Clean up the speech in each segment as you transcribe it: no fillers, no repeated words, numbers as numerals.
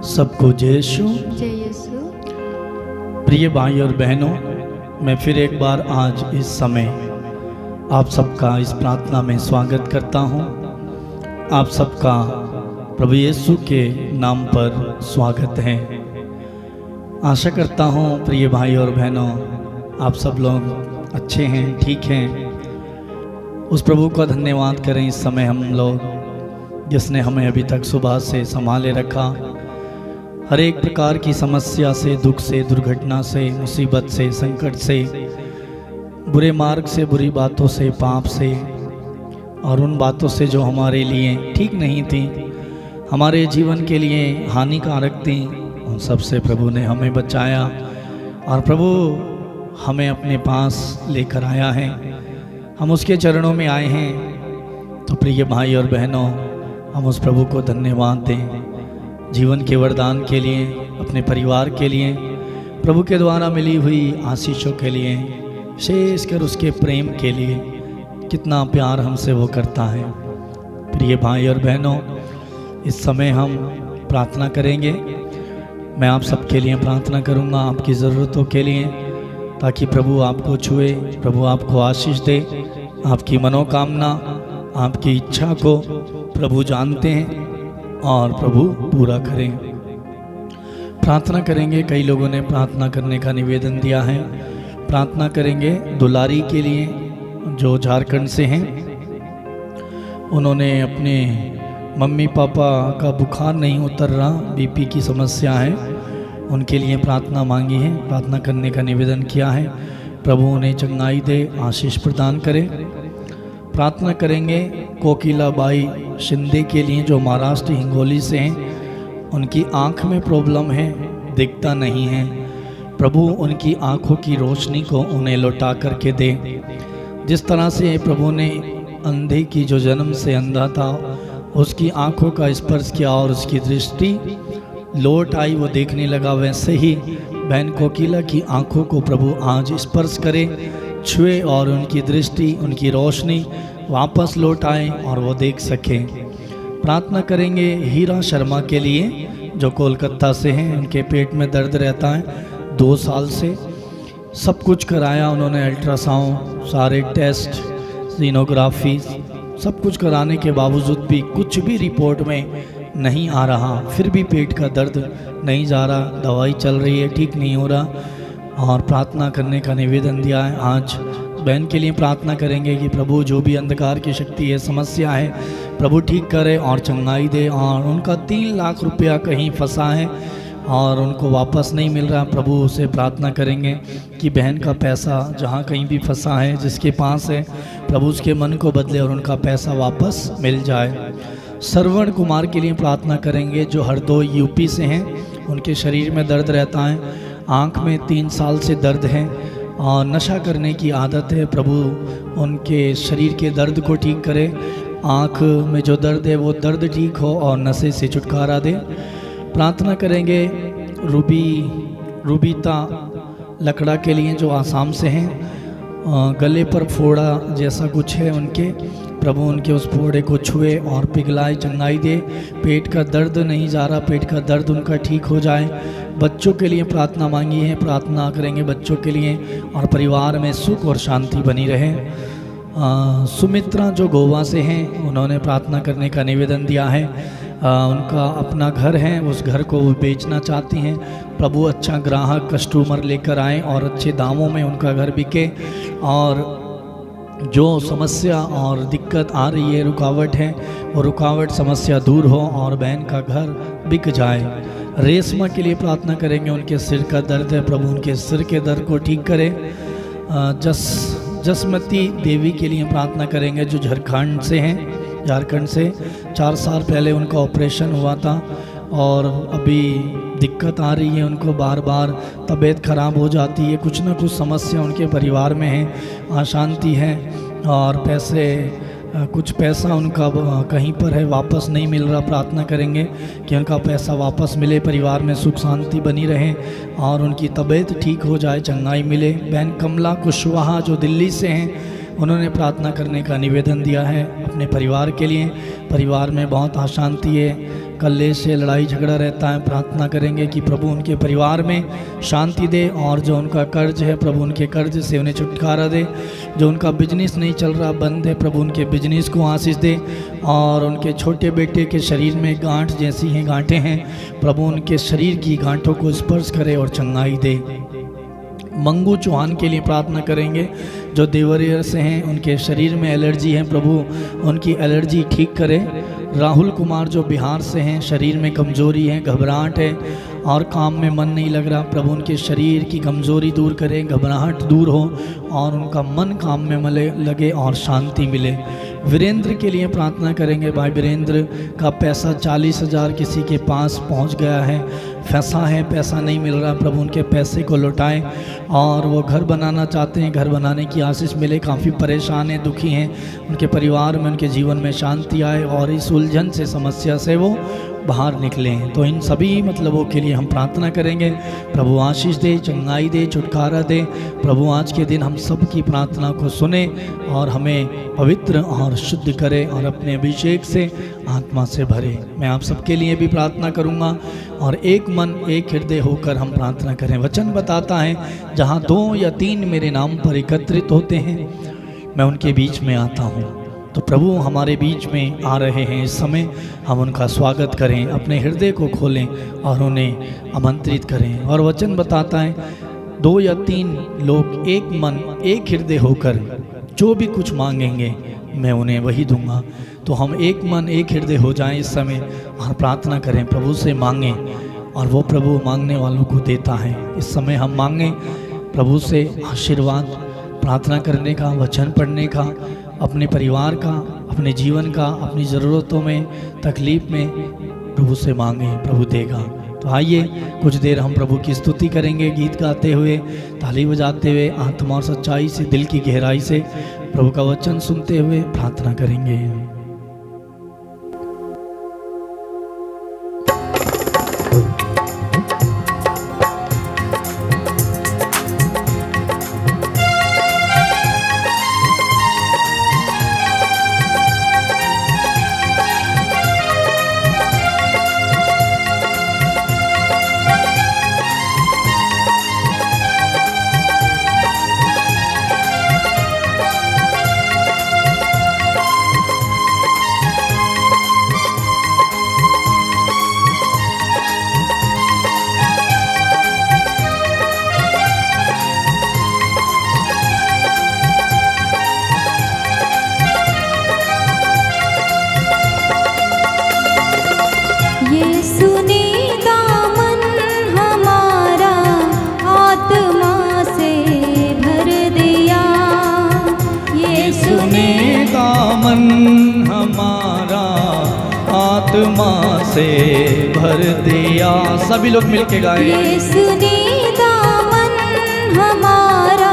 सबको जय यीशु। जय यीशु। प्रिय भाई और बहनों, मैं फिर एक बार आज इस समय आप सबका इस प्रार्थना में स्वागत करता हूं। आप सबका प्रभु यीशु के नाम पर स्वागत है। आशा करता हूं प्रिय भाई और बहनों, आप सब लोग अच्छे हैं, ठीक हैं। उस प्रभु का धन्यवाद करें इस समय हम लोग, जिसने हमें अभी तक सुबह से संभाले रखा। हर एक प्रकार की समस्या से, दुख से, दुर्घटना से, मुसीबत से, संकट से, बुरे मार्ग से, बुरी बातों से, पाप से और उन बातों से जो हमारे लिए ठीक नहीं थी, हमारे जीवन के लिए हानिकारक थी, उन सब से प्रभु ने हमें बचाया और प्रभु हमें अपने पास लेकर आया है। हम उसके चरणों में आए हैं। तो प्रिय भाई और बहनों, हम उस प्रभु को धन्यवाद दें जीवन के वरदान के लिए, अपने परिवार के लिए, प्रभु के द्वारा मिली हुई आशीषों के लिए, विशेषकर उसके प्रेम के लिए। कितना प्यार हमसे वो करता है। प्रिय भाई और बहनों, इस समय हम प्रार्थना करेंगे। मैं आप सबके लिए प्रार्थना करूंगा, आपकी ज़रूरतों के लिए, ताकि प्रभु आपको छुए, प्रभु आपको आशीष दे। आपकी मनोकामना, आपकी इच्छा को प्रभु जानते हैं और प्रभु पूरा करें। प्रार्थना करेंगे। कई लोगों ने प्रार्थना करने का निवेदन दिया है। प्रार्थना करेंगे दुलारी के लिए, जो झारखंड से हैं। उन्होंने अपने मम्मी पापा का बुखार नहीं उतर रहा, बीपी की समस्या है, उनके लिए प्रार्थना मांगी है, प्रार्थना करने का निवेदन किया है। प्रभु उन्हें चंगाई दे, आशीष प्रदान करे। प्रार्थना करेंगे कोकिला बाई शिंदे के लिए, जो महाराष्ट्र हिंगोली से हैं। उनकी आँख में प्रॉब्लम है, दिखता नहीं है। प्रभु उनकी आँखों की रोशनी को उन्हें लौटा करके दे। जिस तरह से प्रभु ने अंधे की, जो जन्म से अंधा था, उसकी आँखों का स्पर्श किया और उसकी दृष्टि लौट आई, वो देखने लगा, वैसे ही बहन कोकिला की आँखों को प्रभु आज स्पर्श करे, छुए और उनकी दृष्टि, उनकी रोशनी वापस लौट आए और वो देख सकें। प्रार्थना करेंगे हीरा शर्मा के लिए, जो कोलकाता से हैं। उनके पेट में दर्द रहता है 2 साल से। सब कुछ कराया उन्होंने, अल्ट्रासाउंड, सारे टेस्ट, सीनोग्राफी, सब कुछ कराने के बावजूद भी कुछ भी रिपोर्ट में नहीं आ रहा। फिर भी पेट का दर्द नहीं जा रहा, दवाई चल रही है, ठीक नहीं हो रहा और प्रार्थना करने का निवेदन दिया है। आज बहन के लिए प्रार्थना करेंगे कि प्रभु जो भी अंधकार की शक्ति है, समस्या है, प्रभु ठीक करे और चंगाई दे। और उनका 3 लाख रुपया कहीं फंसा है और उनको वापस नहीं मिल रहा। प्रभु से प्रार्थना करेंगे कि बहन का पैसा जहाँ कहीं भी फंसा है, जिसके पास है, प्रभु उसके मन को बदले और उनका पैसा वापस मिल जाए। श्रवण कुमार के लिए प्रार्थना करेंगे, जो हरदोई यूपी से हैं। उनके शरीर में दर्द रहता है, आँख में 3 साल से दर्द है और नशा करने की आदत है। प्रभु उनके शरीर के दर्द को ठीक करे, आँख में जो दर्द है वो दर्द ठीक हो और नशे से छुटकारा दे। प्रार्थना करेंगे रूबीता लकड़ा के लिए, जो आसाम से हैं। गले पर फोड़ा जैसा कुछ है उनके, प्रभु उनके उस फोड़े को छुए और पिघलाए, चंगाई दे। पेट का दर्द नहीं जा रहा, पेट का दर्द उनका ठीक हो जाए। बच्चों के लिए प्रार्थना मांगी है। प्रार्थना करेंगे बच्चों के लिए और परिवार में सुख और शांति बनी रहे। सुमित्रा, जो गोवा से हैं, उन्होंने प्रार्थना करने का निवेदन दिया है। उनका अपना घर है, उस घर को वो बेचना चाहती हैं। प्रभु अच्छा ग्राहक, कस्टमर लेकर आए और अच्छे दामों में उनका घर बिके और जो समस्या और दिक्कत आ रही है, रुकावट है, वो रुकावट, समस्या दूर हो और बहन का घर बिक जाए। रेशमा के लिए प्रार्थना करेंगे, उनके सिर का दर्द है, प्रभु उनके सिर के दर्द को ठीक करे। जसमती देवी के लिए प्रार्थना करेंगे, जो झारखंड से हैं। झारखंड से 4 साल पहले उनका ऑपरेशन हुआ था और अभी दिक्कत आ रही है उनको, बार बार तबीयत खराब हो जाती है, कुछ ना कुछ समस्या उनके परिवार में है, अशांति है और कुछ पैसा उनका कहीं पर है, वापस नहीं मिल रहा। प्रार्थना करेंगे कि उनका पैसा वापस मिले, परिवार में सुख शांति बनी रहे और उनकी तबीयत ठीक हो जाए, चंगाई मिले। बहन कमला कुशवाहा, जो दिल्ली से हैं, उन्होंने प्रार्थना करने का निवेदन दिया है अपने परिवार के लिए। परिवार में बहुत अशांति है, कलेश से लड़ाई झगड़ा रहता है, प्रार्थना करेंगे कि प्रभु उनके परिवार में शांति दे, और जो उनका कर्ज है प्रभु उनके कर्ज से उन्हें छुटकारा दे। जो उनका बिजनेस नहीं चल रहा, बंद है, प्रभु उनके बिजनेस को आशीष दे। और उनके छोटे बेटे के शरीर में गांठ जैसी हैं गांठें हैं, प्रभु उनके शरीर की गांठों को स्पर्श करे और चंगाई दे। मंगू चौहान के लिए प्रार्थना करेंगे, जो देवरिया से हैं, उनके शरीर में एलर्जी है, प्रभु उनकी एलर्जी ठीक करे। राहुल कुमार जो बिहार से हैं, शरीर में कमजोरी है, घबराहट है और काम में मन नहीं लग रहा, प्रभु उनके शरीर की कमजोरी दूर करें, घबराहट दूर हो और उनका मन काम में लगे और शांति मिले। वीरेंद्र के लिए प्रार्थना करेंगे, भाई वीरेंद्र का पैसा 40,000 किसी के पास पहुंच गया है, फंसा है, पैसा नहीं मिल रहा, प्रभु उनके पैसे को लौटाएं। और वो घर बनाना चाहते हैं, घर बनाने की आशीष मिले, काफ़ी परेशान हैं, दुखी हैं, उनके परिवार में, उनके जीवन में शांति आए और इस उलझन से, समस्या से वो बाहर निकलें। तो इन सभी मतलबों के लिए हम प्रार्थना करेंगे, प्रभु आशीष दे, चंगाई दे, छुटकारा दे। प्रभु आज के दिन हम सब की प्रार्थना को सुने और हमें पवित्र और शुद्ध करे और अपने अभिषेक से आत्मा से भरे। मैं आप सबके लिए भी प्रार्थना करूंगा और एक मन एक हृदय होकर हम प्रार्थना करें। वचन बताता है, जहाँ 2 या 3 मेरे नाम पर एकत्रित होते हैं, मैं उनके बीच में आता हूँ। तो प्रभु हमारे बीच में आ रहे हैं, इस समय हम उनका स्वागत करें, अपने हृदय को खोलें और उन्हें आमंत्रित करें। और वचन बताता है, 2 या 3 लोग एक मन एक हृदय होकर जो भी कुछ मांगेंगे मैं उन्हें वही दूंगा। तो हम एक मन एक हृदय हो जाएं इस समय और प्रार्थना करें, प्रभु से मांगें और वो प्रभु मांगने वालों को देता है। इस समय हम मांगें प्रभु से आशीर्वाद, प्रार्थना करने का, वचन पढ़ने का, अपने परिवार का, अपने जीवन का, अपनी ज़रूरतों में, तकलीफ़ में प्रभु से मांगें, प्रभु देगा। तो आइए कुछ देर हम प्रभु की स्तुति करेंगे, गीत गाते हुए, ताली बजाते हुए, आत्मा और सच्चाई से, दिल की गहराई से प्रभु का वचन सुनते हुए प्रार्थना करेंगे। आत्मा से भर दिया। सभी लोग मिलके गाएं। यीशु ने दामन हमारा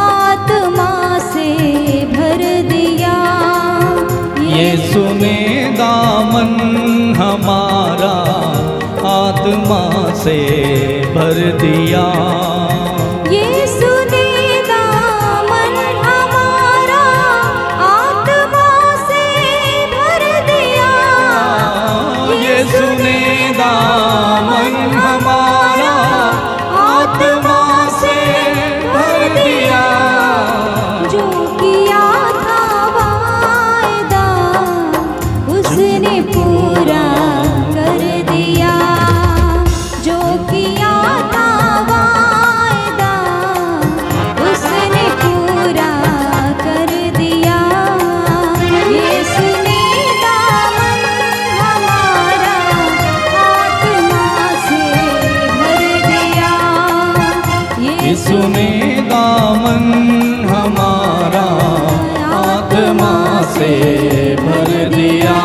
आत्मा से भर दिया। यीशु ने दामन हमारा आत्मा से भर दिया। यीशु ने दामन हमारा आत्मा से भर दिया। यीशु ने दामन हमारा आत्मा से भर दिया। जो किया था वायदा उसने पूरा कर दिया। जो किया था वायदा उसने पूरा कर दिया। यीशु ने दामन हमारा आत्मा से भर दिया। यीशु ने दामन हमारा आत्मा से भर दिया।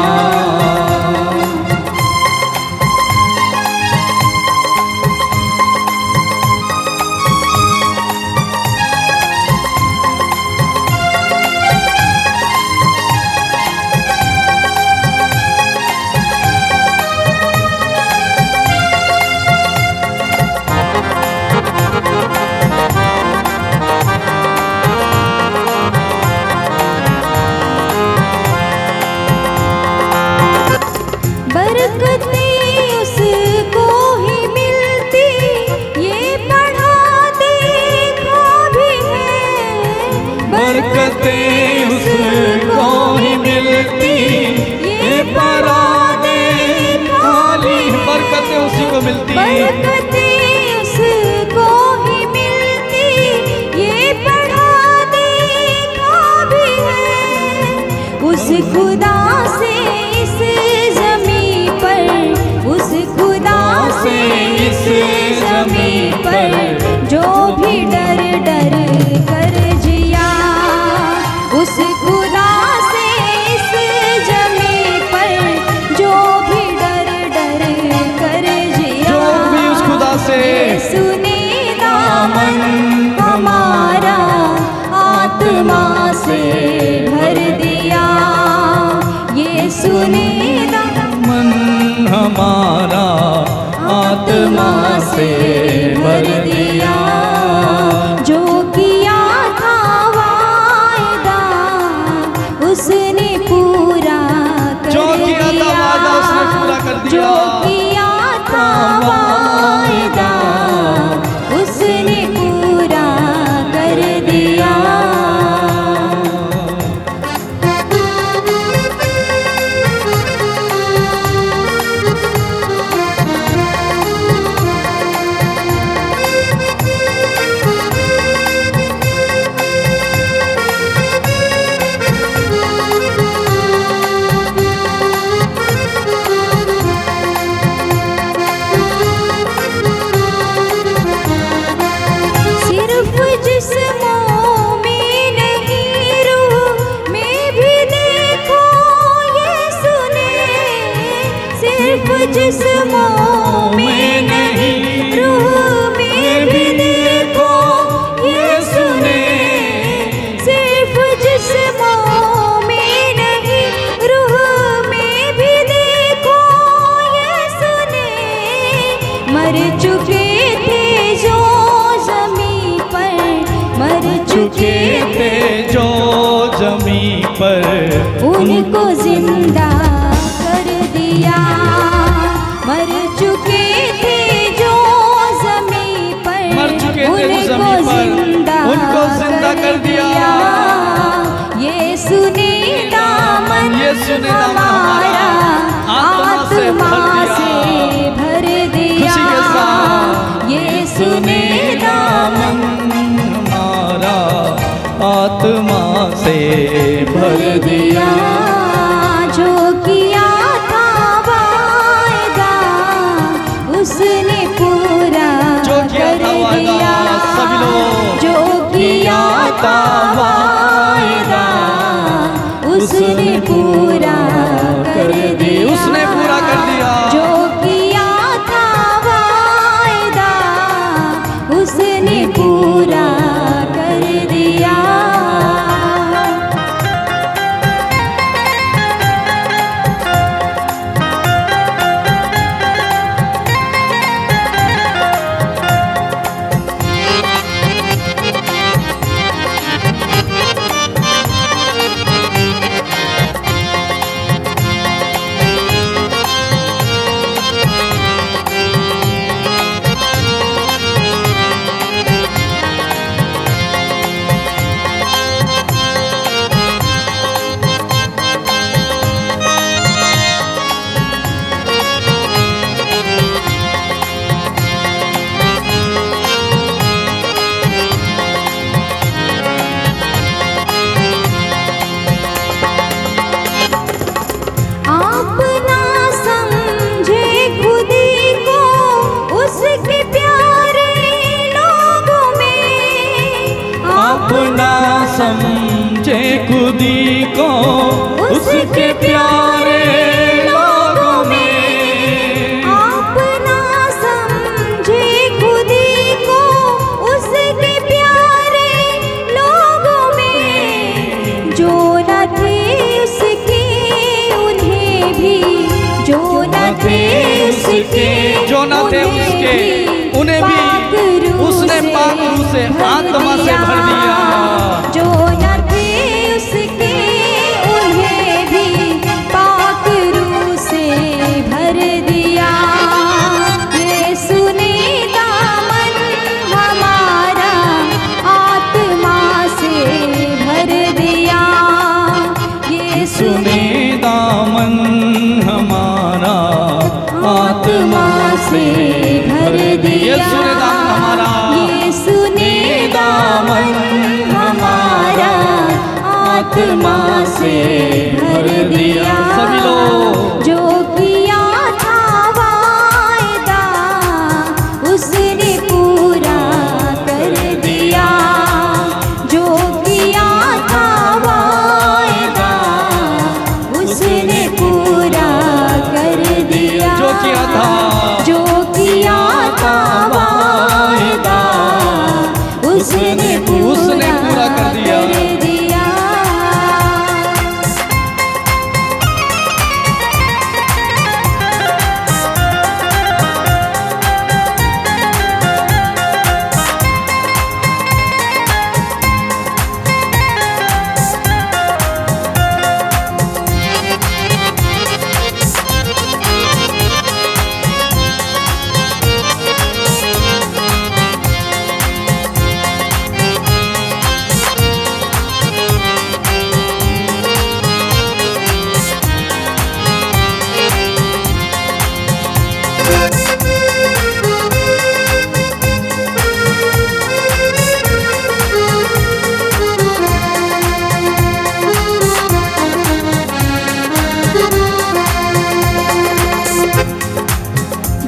मिलती, बरकतें उसको ही मिलती। ये पढ़ा देखा भी है उस खुदा से इस ज़मीं पर, उस खुदा से इस ज़मीं पर जो भी डर डर कर जिया, उस खुदा से इस ज़मीं पर जो भी डर डर कर जिया, जो भी उस खुदा से सुने दामन हमारा आत्मा से भर दिया, ये सुने मन हमारा आत्मा से भर दिया। जो किया था वायदा उसने पूरा कर जो किया था दिया, वादा उसने पूरा कर दिया। जो किया था वायदा उसने पूरा कर दिया। सिर्फ जिस्मों में नहीं रूह में भी देखो ये सुने, सिर्फ जिस्मों में नहीं रूह में भी देखो ये सुने, सिर्फ जिस्मों में नहीं रूह में भी देखो ये सुने। मर चुके थे जो ज़मीं पर, मर चुके थे जो जमी पर, उनको जिंदा कर दिया। मर चुके थे जो ज़मीं पर, मर चुके थे जो ज़मीं पर, उनको जिंदा कर दिया। ये सुने दामन ये सुने दामन हमारा आत्मा से भर दिया, खुशी के साथ ये सुने दामन हमारा आत्मा से भर दिया। जो किया था वायदा उसने पूरा जो किया कर था वायदा, दिया, सभी लोग जो किया था वायदा उसने पूरा कर दिया, उसने पूरा कर दिया। जो किया था वायदा उसने पूरा कर दिया। आप ना समझे खुदी को उसके प्यारे लोगों में, आप ना समझे खुदी को उसके प्यारे लोगों में, आप ना समझे खुदी को उसके प्यारे लोगों में। जो न थे उसके उन्हें भी, जो न थे उसके जो न थे उसके उन्हें भी उसने पाक रूह से आत्मा से भर दिया। जो न थे उसके उन्हें भी पाक रूह से भर दिया। ये सुने दामन हमारा आत्मा से भर दिया, ये सुने दामन हमारा आत्मा से भर दिया। यीशु ने दामन हमारा, यीशु ने दामन हमारा आत्मा से भर दिया। सभी लोग जो किया था वायदा उसने पूरा कर दिया। जो किया था वायदा उसने पूरा कर दिया। जो किया था, जो किया था वायदा उसने पूरा कर दिया।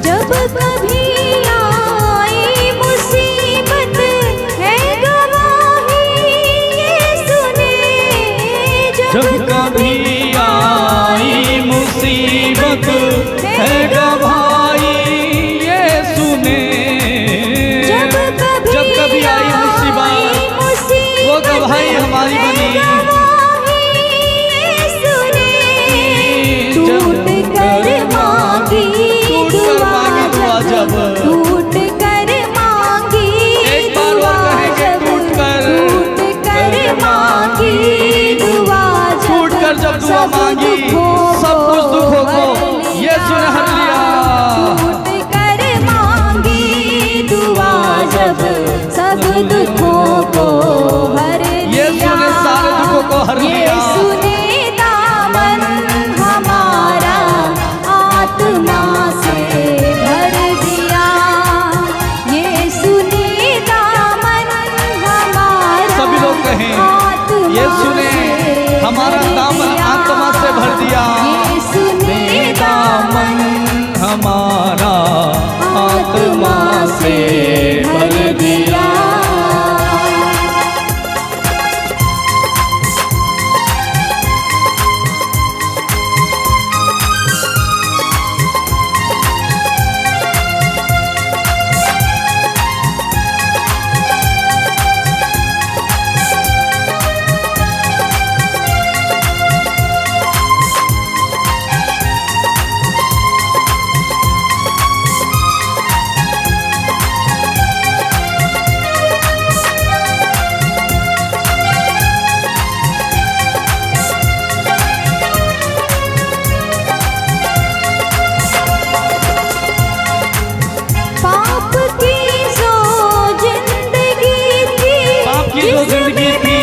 जब कभी आई मुसीबत है गवाही यीशु ने। जब कभी आई मुसीबत है गवाही यीशु ने। जब कभी आई मुसीबत वो गवाही हमारी बनी। यीशु ने टूट कर मांगी दुआ जब, टूट कर मांगी एक बार और कहेंगे, टूट कर मांगी दुआ टूट कर जब दुआ मांगी सब कुछ दुखों को यीशु ने हर लिया। टूट कर मांगी दुआ जब सब दुखों को हर लिया। यीशु ने सारे दुखों को हर लिया। यीशु ने दामन हमारा आत्मा से भर दिया। यीशु ने दामन हमारा, सभी लोग कहें, आत्मा यीशु ने से हमारा भर दामन दिया। आत्मा से भर दिया। यीशु ने दामन हमारा आत्मा से भर दिया। पाप की जो जिंदगी थी, पाप की जो जिंदगी थी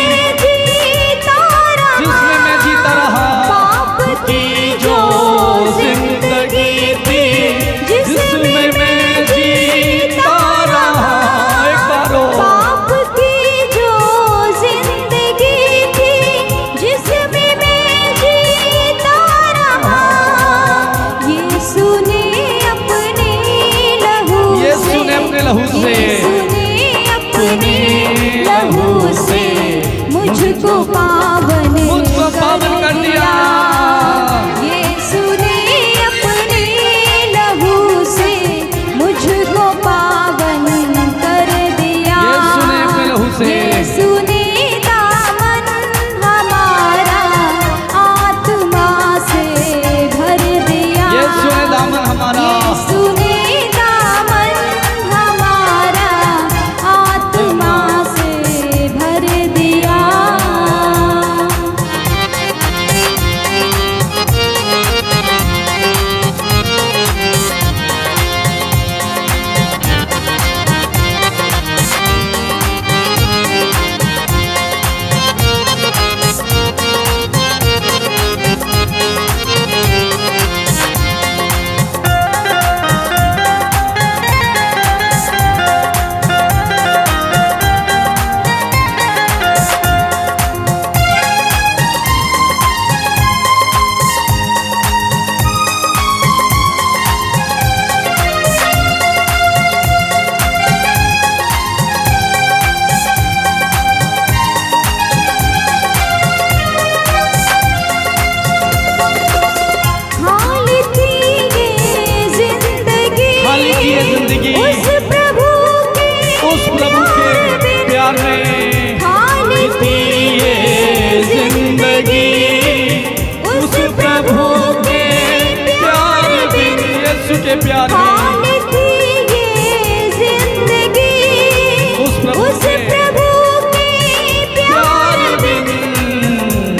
जिसमें मैं जीता रहा। पाप की जो जिंदगी थी जिसमें मैं जीता रहा। एक बार और। पाप की जो जिंदगी थी जिसमें मैं जीता रहा। यीशु ने अपने लहू यीशु ने अपने लहू से, यीशु ने अपने लहू से मुझको पावन कर दिया। यीशु ने अपने लहू से मुझको पावन कर दिया। यीशु ने अपने लहू से, यीशु ने दामन हमारा आत्मा से भर दिया। यीशु ने दामन हमारा, यीशु ने दामन हमारा आत्मा से भर दिया। प्यार में खाली थी ये जिंदगी, उस प्रभु के प्यार बिन, यीशु के प्यार में खाली थी ये जिंदगी, उस प्रभु के प्यार बिन,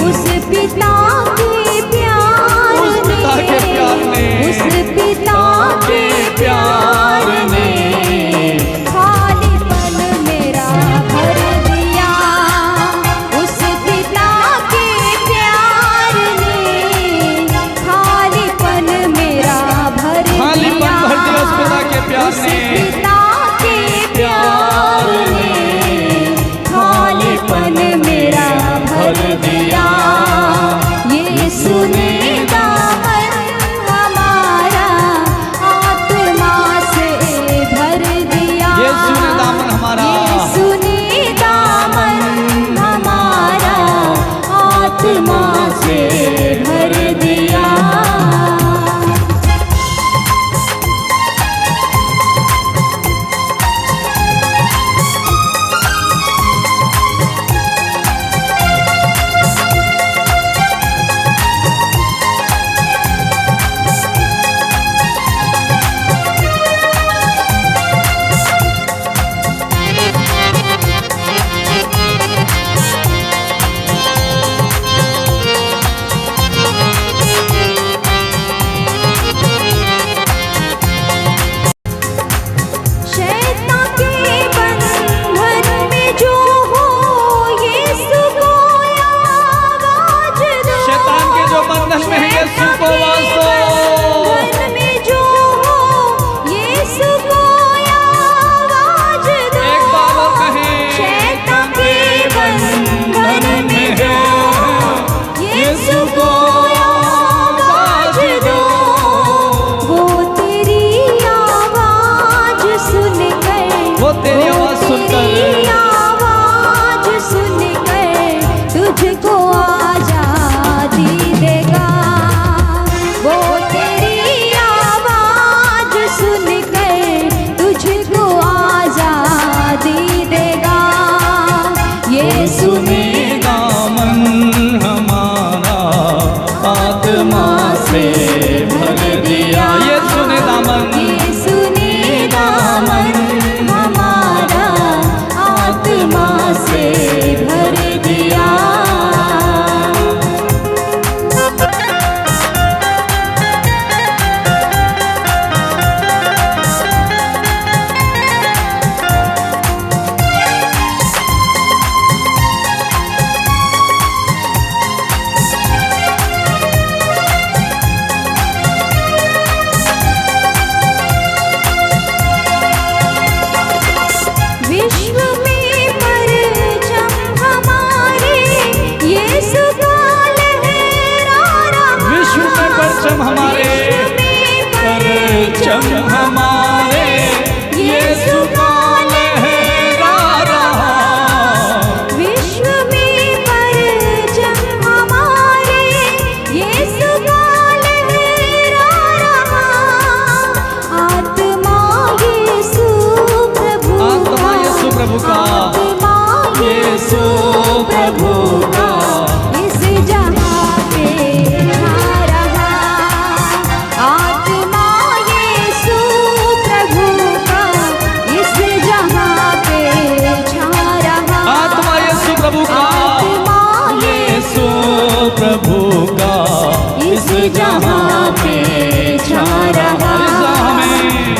उस पिता के प्यार उस पिता के प्यार ने, उस पिता के प्यार ने खालीपन मेरा भर दिया, उस पिता के प्यार ने खालीपन मेरा भर दिया, खालीपन भर दिया उस पिता के प्यार उस ने, पिता के प्यार ने खालीपन मेरा भर दिया। यीशु ने दामन हमारा आत्मा से भर दिया, यीशु ने दामन हमारा, यीशु ने दामन हमारा आत्मा से भर दिया। शैतान के बंधन में जो हो, यीशु को आवाज दो। शैतान के जो बंधन में है यीशु को आवाज दो। बंधन में जो हो, यीशु को आवाज दो। एक बार और कहें, शैतान के बंधन में जो हो, यीशु को आवाज दो। वो तेरी आवाज सुनकर, वो तेरी आवाज सुनकर, तेरी आवाज सुनकर तुझको आजादी देगा। वो तेरी आवाज सुनकर तुझको आजादी देगा। यीशु ने दामन हमारा आत्मा से भर दिया, यीशु ने दामन, यीशु ने दामन हमारा आत्मा से भर दिया। विश्व में परचम हमारे, यीशु का लहरा रहा। विश्व में परचम हमारे, परचम हमारे, यीशु का लहरा रहा। विश्व में परचम हमारे, यीशु का लहरा रहा। आत्मा यीशु प्रभु, आत्मा यीशु प्रभु का, आत्मा यीशु प्रभु का इस जहाँ पे छा रहा। आत्मा यीशु प्रभु का इस जहाँ पे छा रहा। आत्मा यीशु प्रभु का, आत्मा यीशु प्रभु का इस जहाँ पे छा रहा।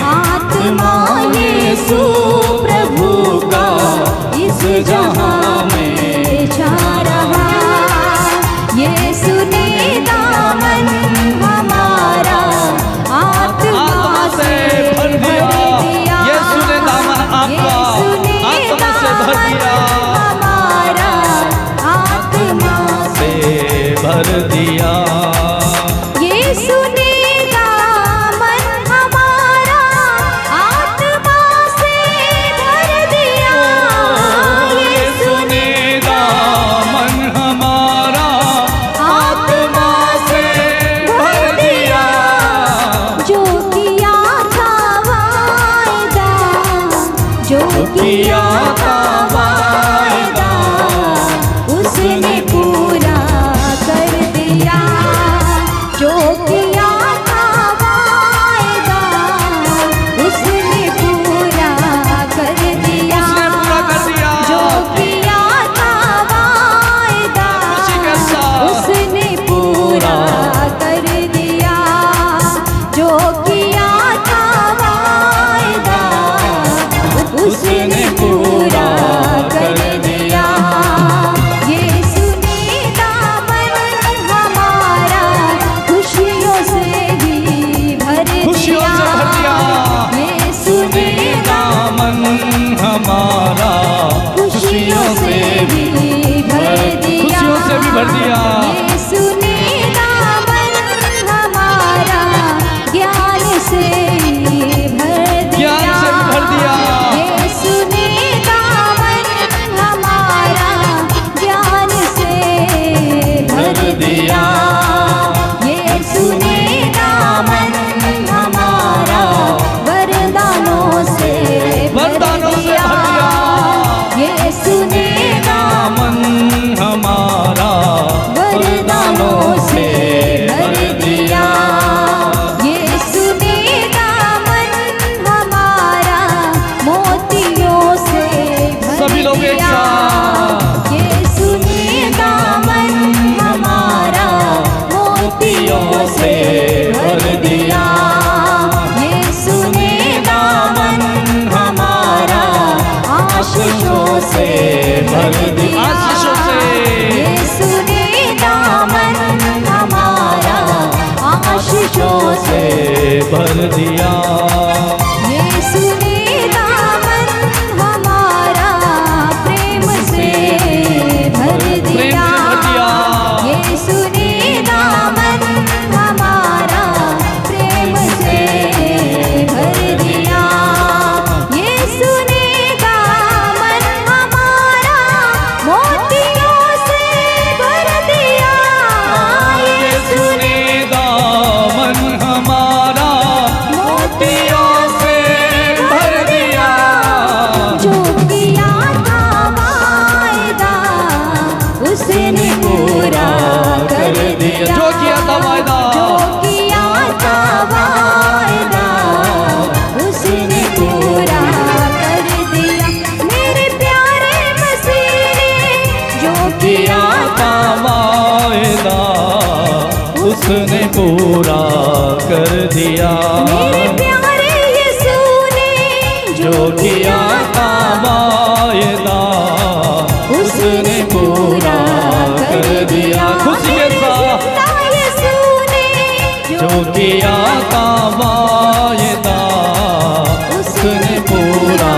आत्मा यीशु प्रभु का इस जहाँ में छा रहा। यीशु ने दामन हमारा आत्मा से भर दिया। यीशु ने दामन आपका आत्मा से भर दिया, हमारा आत्मा से भर दिया। यीशु ने दामन हमारा आत्मा से भर दिया। यीशु ने दामन हमारा आत्मा से भर दिया। जो किया था वायदा, जो किया था वायदा, भर दिया। आशीषों से यीशु ने दामन हमारा आशीषों से भर दिया। यीशु ने दामन हमारा प्रेम से भर दिया। यीशु ने दामन हमारा प्रेम से भर दिया। यीशु ने दामन हमारा मोतियों से भर दिया। यीशु ने दामन हमारा मोतियों से भर दिया। जो किया था वायदा उसने पूरा कर दिया। जो किया था वायदा, जो किया था वायदा उसने पूरा कर दिया। मेरे प्यारे मसीह ने जो किया था वायदा उसने पूरा कर दिया। मेरे प्यारे यीशु ने जो किया था वायदा उसने पूरा कर दिया। खुशी के साथ यीशु ने जो किया था वायदा उसने पूरा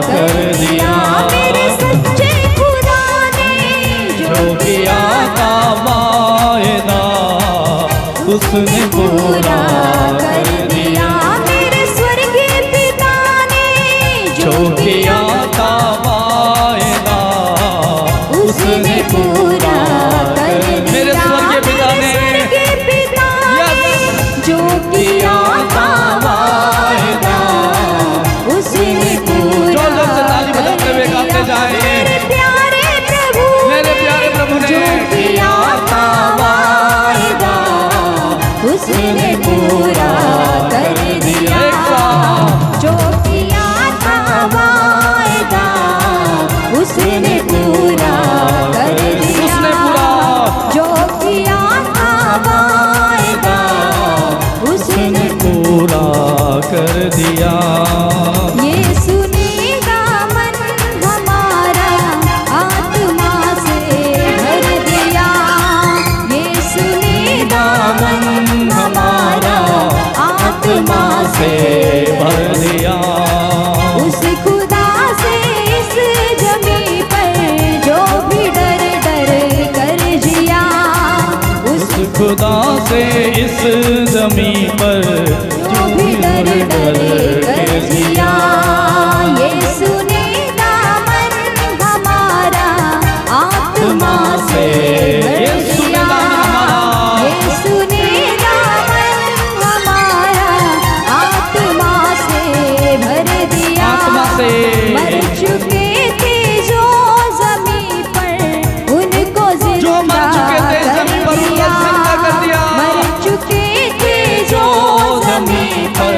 कर दिया। मेरे सच्चे खुदा ने जो किया था वायदा उसने पूरा कर दिया। मेरे स्वर्गीय पिता ने जो किया था वायदा उसने पूरा कर दिया। मेरे स्वर्गीय पिता ने जो किया था वायदा उसने पूरा जो लोग ताली बजाते हुए गाते जाएं। मेरे प्यारे प्रभु ने जो किया था वायदा उसने पूरा कर दिया। जो किया था वायदा उसने पूरा कर दिया। जो किया था वायदा उसने पूरा कर दिया। यीशु ने दामन हमारा आत्मा से भर दिया। यीशु ने दामन हमारा आत्मा से भर दिया। उस खुदा से इस जमी पर जो भी डर डर कर जिया। उस खुदा से इस जमी पर जो भी डर डर कर जिया। यीशु ने दामन हमारा आत्मा से भर यीशु ने दिया। दामन यीशु ने दामन हमारा आत्मा से भर दिया। आत्मा से मर चुके थे जो जमी पर उनको जो मर चुके थे जमीन पर उनको जिंदा कर दिया। मर चुके थे जो जमी पर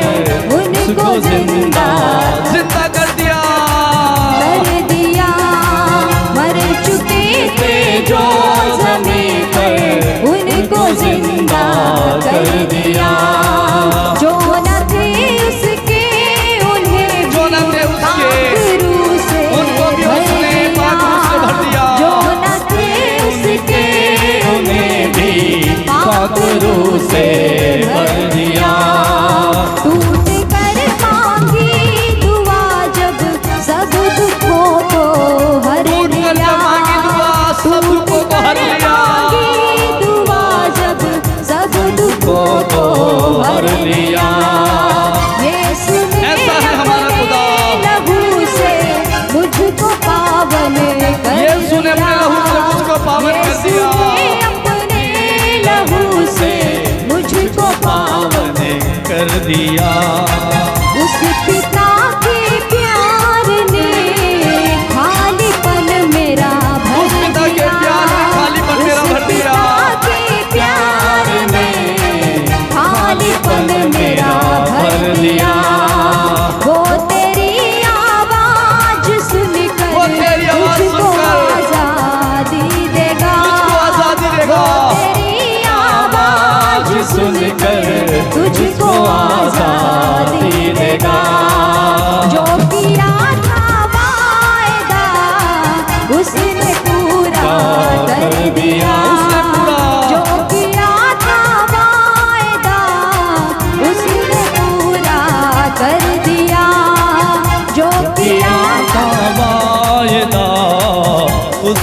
उनको जिंदा कर दिया। मर चुके थे जो जमी पर उनको जिंदा कर दिया। जो न थे उसके उन्हें जो न थे उसके रूह से उनको भी उसने पाक रूह से भर दिया। जो न थे उसके उन्हें भी पाक रूह से भर दिया। टूट कर मांगी दुआ जब सब दुखों को हर दिया। सब दुखों को हर लिया। दुआ जब सब दुखों को हर लिया। यीशु ने ऐसा है हमारा खुदा। लहू से मुझको पावन कर यीशु ने अपने लहू से मुझको पावन कर दिया। अपने लहू से मुझको पावन कर दिया। उस पिता के प्यार ने खालीपन मेरा भर उस पिता के दिया। प्यार ने खालीपन मेरा भर दिया। उस पिता के प्यार ने खालीपन मेरा भर दिया। वो तेरी आवाज सुनकर तुझको आजादी देगा। वो तेरी आवाज सुनकर तुझको आजादी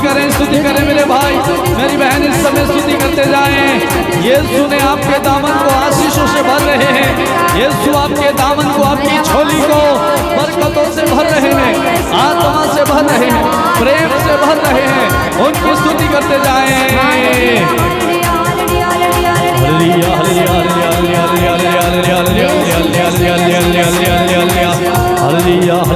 करें मेरे भाई मेरी बहन, इस समय स्तुति करते जाएं। यीशु ने आपके दामन को आशीषों से भर रहे हैं। यीशु आपके दामन को, आपकी झोली को बरकतों से भर रहे हैं, आत्मा से भर रहे हैं, प्रेम से भर रहे हैं। उनकी स्तुति करते जाएं। Hallelujah hallelujah hallelujah hallelujah hallelujah hallelujah hallelujah hallelujah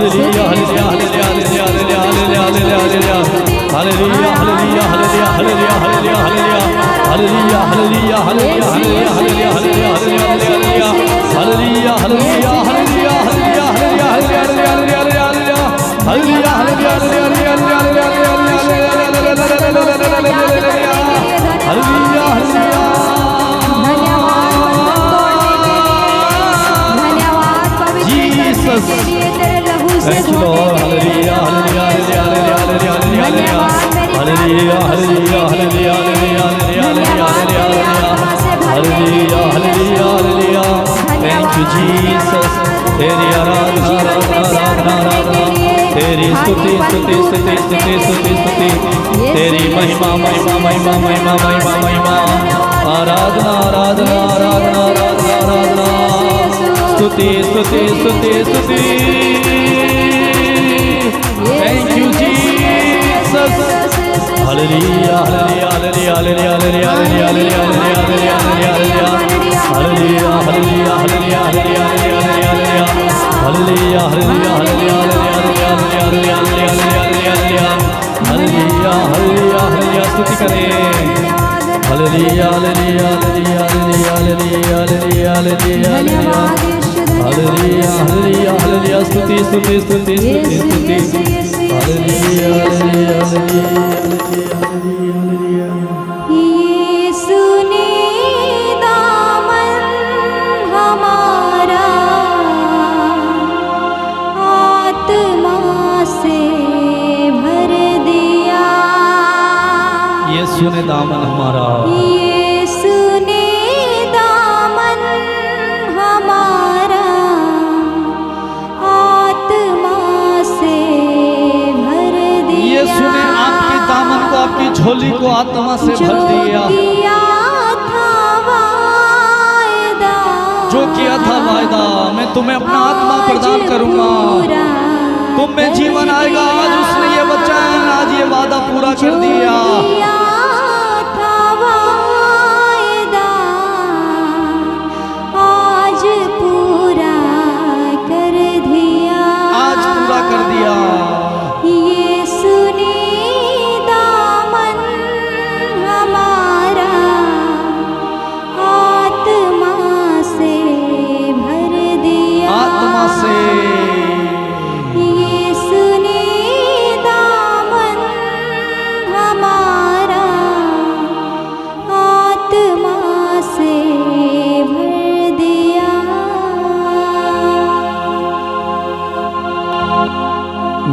Thank you Lord, hallelujah, hallelujah, hallelujah, hallelujah, hallelujah, hallelujah, hallelujah, hallelujah, hallelujah, hallelujah, thank you Jesus, तेरी आराधना, आराधना, आराधना, तेरी स्तुति, स्तुति, स्तुति, स्तुति, स्तुति, स्तुति, तेरी महिमा, महिमा, महिमा, महिमा, महिमा, महिमा, आराधना, आराधना, आराधना, आराधना, आराधना, स्तुति, स्तुति, स्तुति, स्तुति। Thank you Jesus. Hallelujah, hallelujah, hallelujah, hallelujah, hallelujah, hallelujah, hallelujah, hallelujah, hallelujah, hallelujah, hallelujah, hallelujah, hallelujah, hallelujah, hallelujah, स्तुति करें। Hallelujah, hallelujah, hallelujah, hallelujah, hallelujah, hallelujah, hallelujah, hallelujah, hallelujah, स्तुति, स्तुति, स्तुति, स्तुति, स्तुति, hallelujah, hallelujah, hallelujah, यीशु ने दामन हमारा आत्मा से भर दिया। यीशु ने दामन हमारा, यीशु ने दामन हमारा आत्मा से भर दिया। यीशु ने आपके दामन को, आपकी झोली को आत्मा से भर दिया। जो किया था वायदा, मैं तुम्हें अपना आत्मा प्रदान करूंगा, तुम में जीवन आएगा। आज उसने ये वचन, आज ये वादा पूरा कर दिया। आज पूरा कर दिया, आज पूरा कर दिया। यीशु ने दामन हमारा आत्मा से भर दिया। आत्मा से यीशु ने दामन हमारा आत्मा से भर दिया।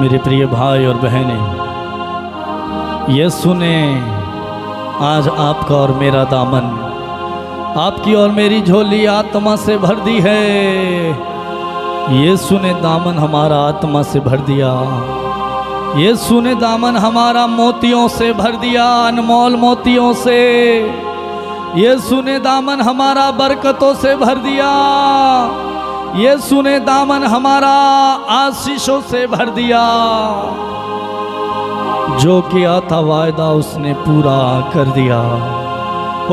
मेरे प्रिय भाई और बहनें, यीशु ने आज आपका और मेरा दामन, आपकी और मेरी झोली आत्मा से भर दी है। यीशु ने दामन हमारा आत्मा से भर दिया। यीशु ने दामन हमारा मोतियों से भर दिया, अनमोल मोतियों से। यीशु ने दामन हमारा बरकतों से भर दिया। यीशु ने दामन हमारा आशीषों से भर दिया। जो किया था वायदा उसने पूरा कर दिया।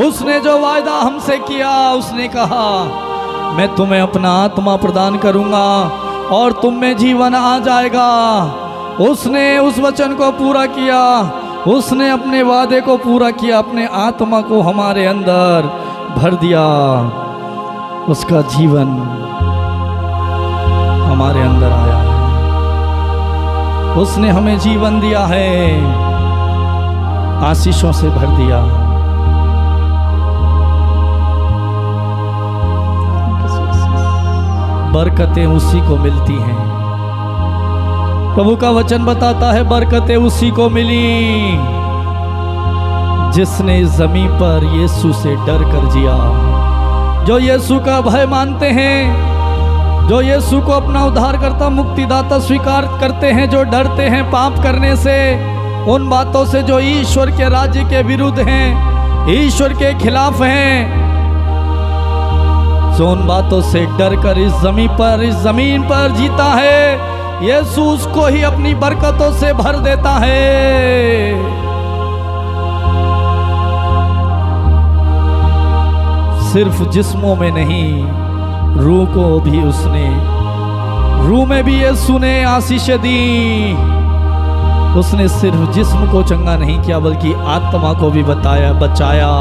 उसने जो वायदा हमसे किया, उसने कहा मैं तुम्हें अपना आत्मा प्रदान करूंगा और तुम में जीवन आ जाएगा। उसने उस वचन को पूरा किया। उसने अपने वादे को पूरा किया, अपने आत्मा को हमारे अंदर भर दिया। उसका जीवन हमारे अंदर आया है। उसने हमें जीवन दिया है, आशीषों से भर दिया। बरकतें उसी को मिलती हैं। प्रभु का वचन बताता है बरकतें उसी को मिली जिसने इस जमीन पर यीशु से डर कर जिया। जो यीशु का भय मानते हैं, जो यीशु को अपना उद्धारकर्ता मुक्तिदाता स्वीकार करते हैं, जो डरते हैं पाप करने से, उन बातों से जो ईश्वर के राज्य के विरुद्ध हैं, ईश्वर के खिलाफ हैं, जो उन बातों से डर कर इस जमीन पर जीता है, यीशु उसको ही अपनी बरकतों से भर देता है। सिर्फ जिस्मों में नहीं, रूह को भी उसने, रूह में भी यीशु ने आशीष दी। उसने सिर्फ जिस्म को चंगा नहीं किया बल्कि आत्मा को भी बचाया।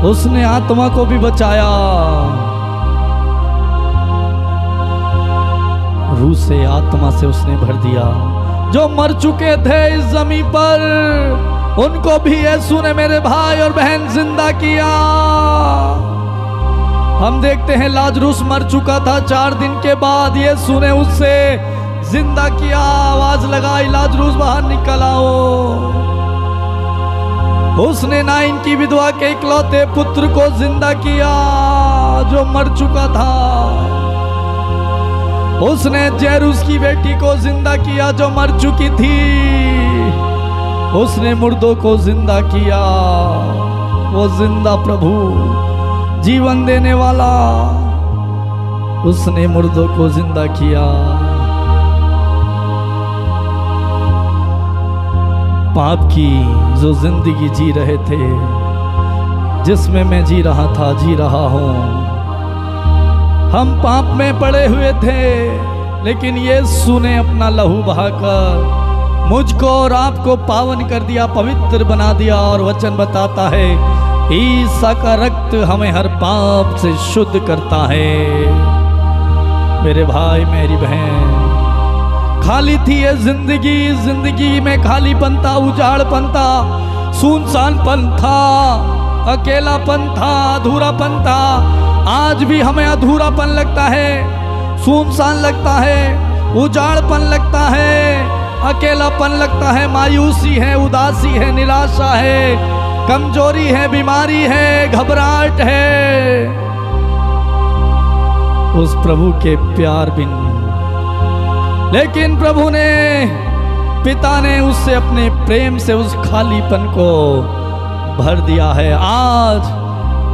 उसने आत्मा को भी बचाया। रूह से, आत्मा से उसने भर दिया। जो मर चुके थे इस जमीन पर, उनको भी यीशु ने मेरे भाई और बहन जिंदा किया। हम देखते हैं लाजरूस मर चुका था, 4 दिन के बाद यीशु ने उससे जिंदा किया। आवाज लगाई, लाजरूस बाहर निकल आओ। उसने नाइन की विधवा के इकलौते पुत्र को जिंदा किया जो मर चुका था। उसने जैरूस की बेटी को जिंदा किया जो मर चुकी थी। उसने मुर्दों को जिंदा किया। वो जिंदा प्रभु, जीवन देने वाला, उसने मुर्दों को जिंदा किया। पाप की जो जिंदगी जी रहे थे, जिसमें मैं जी रहा था, जी रहा हूं। हम पाप में पड़े हुए थे, लेकिन यीशु ने अपना लहू बहाकर मुझको और आपको पावन कर दिया, पवित्र बना दिया। और वचन बताता है ईसा का रक्त हमें हर पाप से शुद्ध करता है। मेरे भाई, मेरी बहन, खाली थी ये जिंदगी में खालीपन था, उजाड़पन था, सुनसानपन था, अकेलापन था, अधूरापन था। आज भी हमें अधूरापन लगता है, सुनसान लगता है, उजाड़पन लगता है, अकेलापन लगता है, मायूसी है, उदासी है, निराशा है, कमजोरी है, बीमारी है, घबराहट है। उस प्रभु के प्यार बिन, लेकिन प्रभु ने, पिता ने उससे अपने प्रेम से उस खालीपन को भर दिया है। आज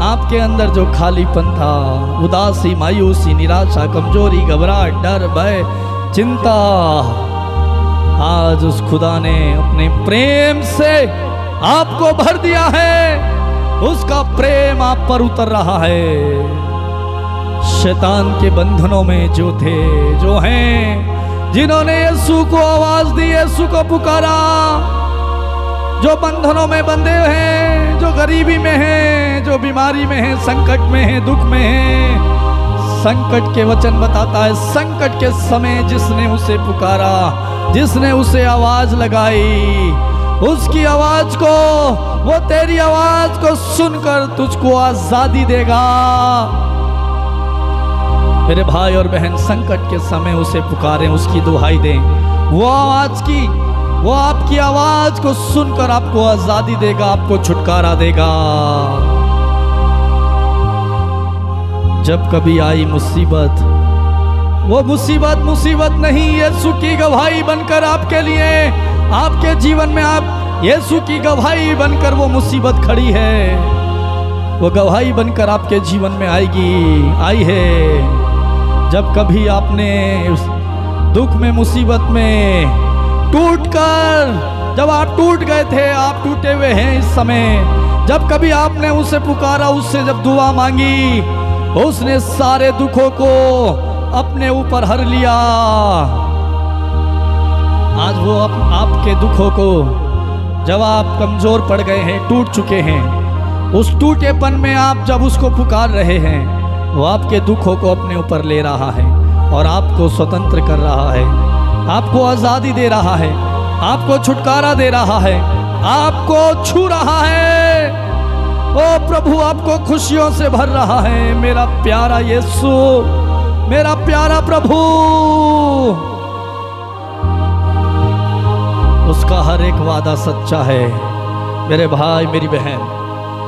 आपके अंदर जो खालीपन था, उदासी, मायूसी, निराशा, कमजोरी, घबराहट, डर, भय, चिंता, आज उस खुदा ने अपने प्रेम से आपको भर दिया है। उसका प्रेम आप पर उतर रहा है। शैतान के बंधनों में जो थे, जो हैं, जिन्होंने यीशु को आवाज दी, यीशु को पुकारा, जो बंधनों में बंधे हैं, जो गरीबी में हैं, जो बीमारी में हैं, संकट में हैं, दुख में हैं। संकट के वचन बताता है, संकट के समय जिसने उसे पुकारा, जिसने उसे आवाज लगाई, उसकी आवाज को, वो तेरी आवाज को सुनकर तुझको आजादी देगा। मेरे भाई और बहन, संकट के समय उसे पुकारें, उसकी दुहाई दें। वो आपकी आवाज को सुनकर आपको आजादी देगा, आपको छुटकारा देगा। जब कभी आई मुसीबत, वो मुसीबत नहीं, यीशु की गवाही बनकर आपके लिए, आपके जीवन में आप यीशु की गवाही बनकर वो मुसीबत खड़ी है। वो गवाही बनकर आपके जीवन में आई है। जब कभी आपने दुख में, मुसीबत में जब आप टूट गए थे, आप टूटे हुए हैं इस समय, जब कभी आपने उसे पुकारा, उससे जब दुआ मांगी, उसने सारे दुखों को अपने ऊपर हर लिया। आज वो आपके दुखों को, जब आप कमजोर पड़ गए हैं, टूट चुके हैं, उस टूटेपन में आप जब उसको पुकार रहे हैं, वो आपके दुखों को अपने ऊपर ले रहा है और आपको स्वतंत्र कर रहा है, आपको आजादी दे रहा है, आपको छुटकारा दे रहा है, आपको छू रहा है। ओ प्रभु आपको खुशियों से भर रहा है। मेरा प्यारा यीशु, मेरा प्यारा प्रभु, उसका हर एक वादा सच्चा है। मेरे भाई, मेरी बहन,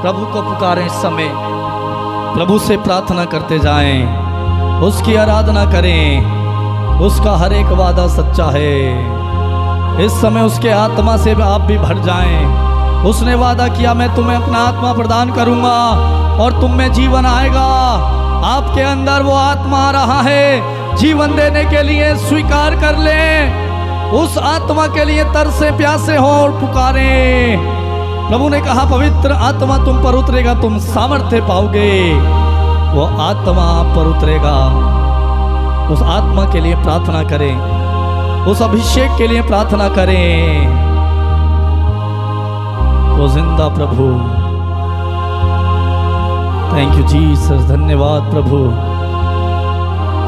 प्रभु को पुकारें इस समय, प्रभु से प्रार्थना करते जाएं, उसकी आराधना करें। उसका हर एक वादा सच्चा है। इस समय उसके आत्मा से आप भी भर जाएं। उसने वादा किया, मैं तुम्हें अपना आत्मा प्रदान करूंगा और तुम में जीवन आएगा। आपके अंदर वो आत्मा आ रहा है जीवन देने के लिए। स्वीकार कर लें, उस आत्मा के लिए तरसे प्यासे हो और पुकारें। प्रभु ने कहा, पवित्र आत्मा तुम पर उतरेगा, तुम सामर्थ्य पाओगे। वो आत्मा आप पर उतरेगा। उस आत्मा के लिए प्रार्थना करें, उस अभिषेक के लिए प्रार्थना करें। वो जिंदा प्रभु, थैंक यू जीसस, धन्यवाद प्रभु,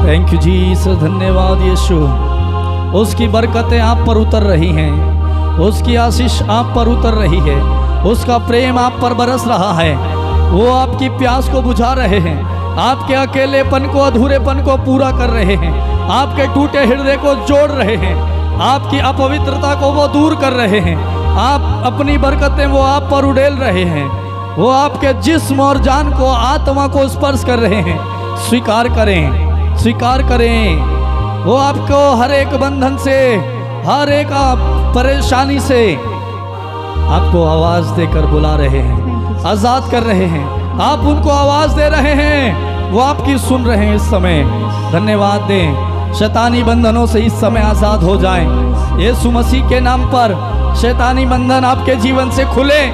थैंक यू जीसस, धन्यवाद यीशु। उसकी बरकतें आप पर उतर रही हैं, उसकी आशीष आप पर उतर रही है, उसका प्रेम आप पर बरस रहा है। वो आपकी प्यास को बुझा रहे हैं, आपके अकेलेपन को, अधूरेपन को पूरा कर रहे हैं, आपके टूटे हृदय को जोड़ रहे हैं, आपकी अपवित्रता को वो दूर कर रहे हैं। आप अपनी बरकतें वो आप पर उड़ेल रहे हैं। वो आपके जिस्म और जान को, आत्मा को स्पर्श कर रहे हैं। स्वीकार करें, स्वीकार करें। वो आपको हर एक बंधन से, हर एक परेशानी से आपको आवाज देकर बुला रहे हैं, आजाद कर रहे हैं। आप उनको आवाज दे रहे हैं, वो आपकी सुन रहे हैं इस समय। धन्यवाद दें। शैतानी बंधनों से इस समय आजाद हो जाएं। यीशु मसीह के नाम पर शैतानी बंधन आपके जीवन से खुले।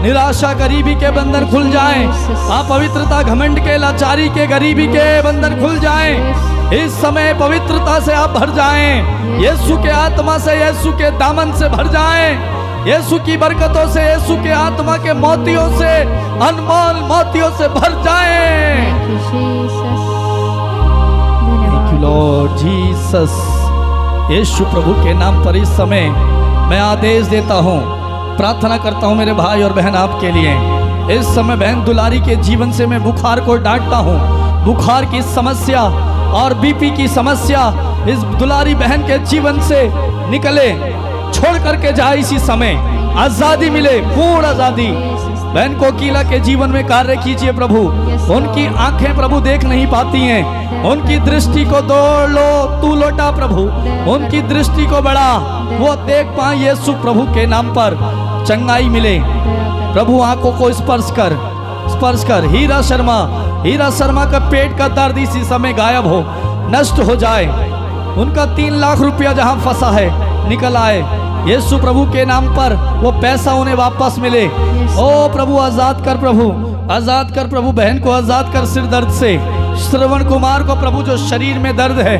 निराशा, गरीबी के बंधन खुल जाएं। आप पवित्रता, घमंड के, लाचारी के, गरीबी के बंधन खुल जाएं। इस समय पवित्रता से आप भर जाएं। यीशु के आत्मा से, यीशु के दामन से भर जाएं। यीशु की बरकतों से, यीशु के आत्मा के मोतियों से, अनमोल मोतियों से भर जाएं। Thank you Lord Jesus. Yeshu प्रभु के नाम पर इस समय मैं आदेश देता हूँ, प्रार्थना करता हूँ मेरे भाई और बहन आपके लिए। इस समय बहन दुलारी के जीवन से मैं बुखार को डांटता हूँ। बुखार की समस्या और बीपी की समस्या इस दुलारी बहन के जीवन से निकले, छोड़ करके जाए। इसी समय आजादी मिले, पूर्ण आजादी। बहन कोकिला के जीवन में कार्य कीजिए प्रभु। उनकी आंखें प्रभु देख नहीं पाती हैं, उनकी दृष्टि को दौड़ लो, तू लौटा प्रभु। उनकी दृष्टि को बढ़ा, वो देख पाए। यीशु प्रभु के नाम पर चंगाई मिले प्रभु। आंखों को स्पर्श कर, स्पर्श कर। हीरा शर्मा का पेट का दर्द इसी समय गायब हो, नष्ट हो जाए। उनका 3 लाख रुपया जहां फंसा है निकल आए। यीशु प्रभु के नाम पर वो पैसा उन्हें वापस मिले। ओ प्रभु आजाद कर प्रभु, आजाद कर प्रभु। बहन को आजाद कर सिर दर्द से। श्रवण कुमार को प्रभु जो शरीर में दर्द है,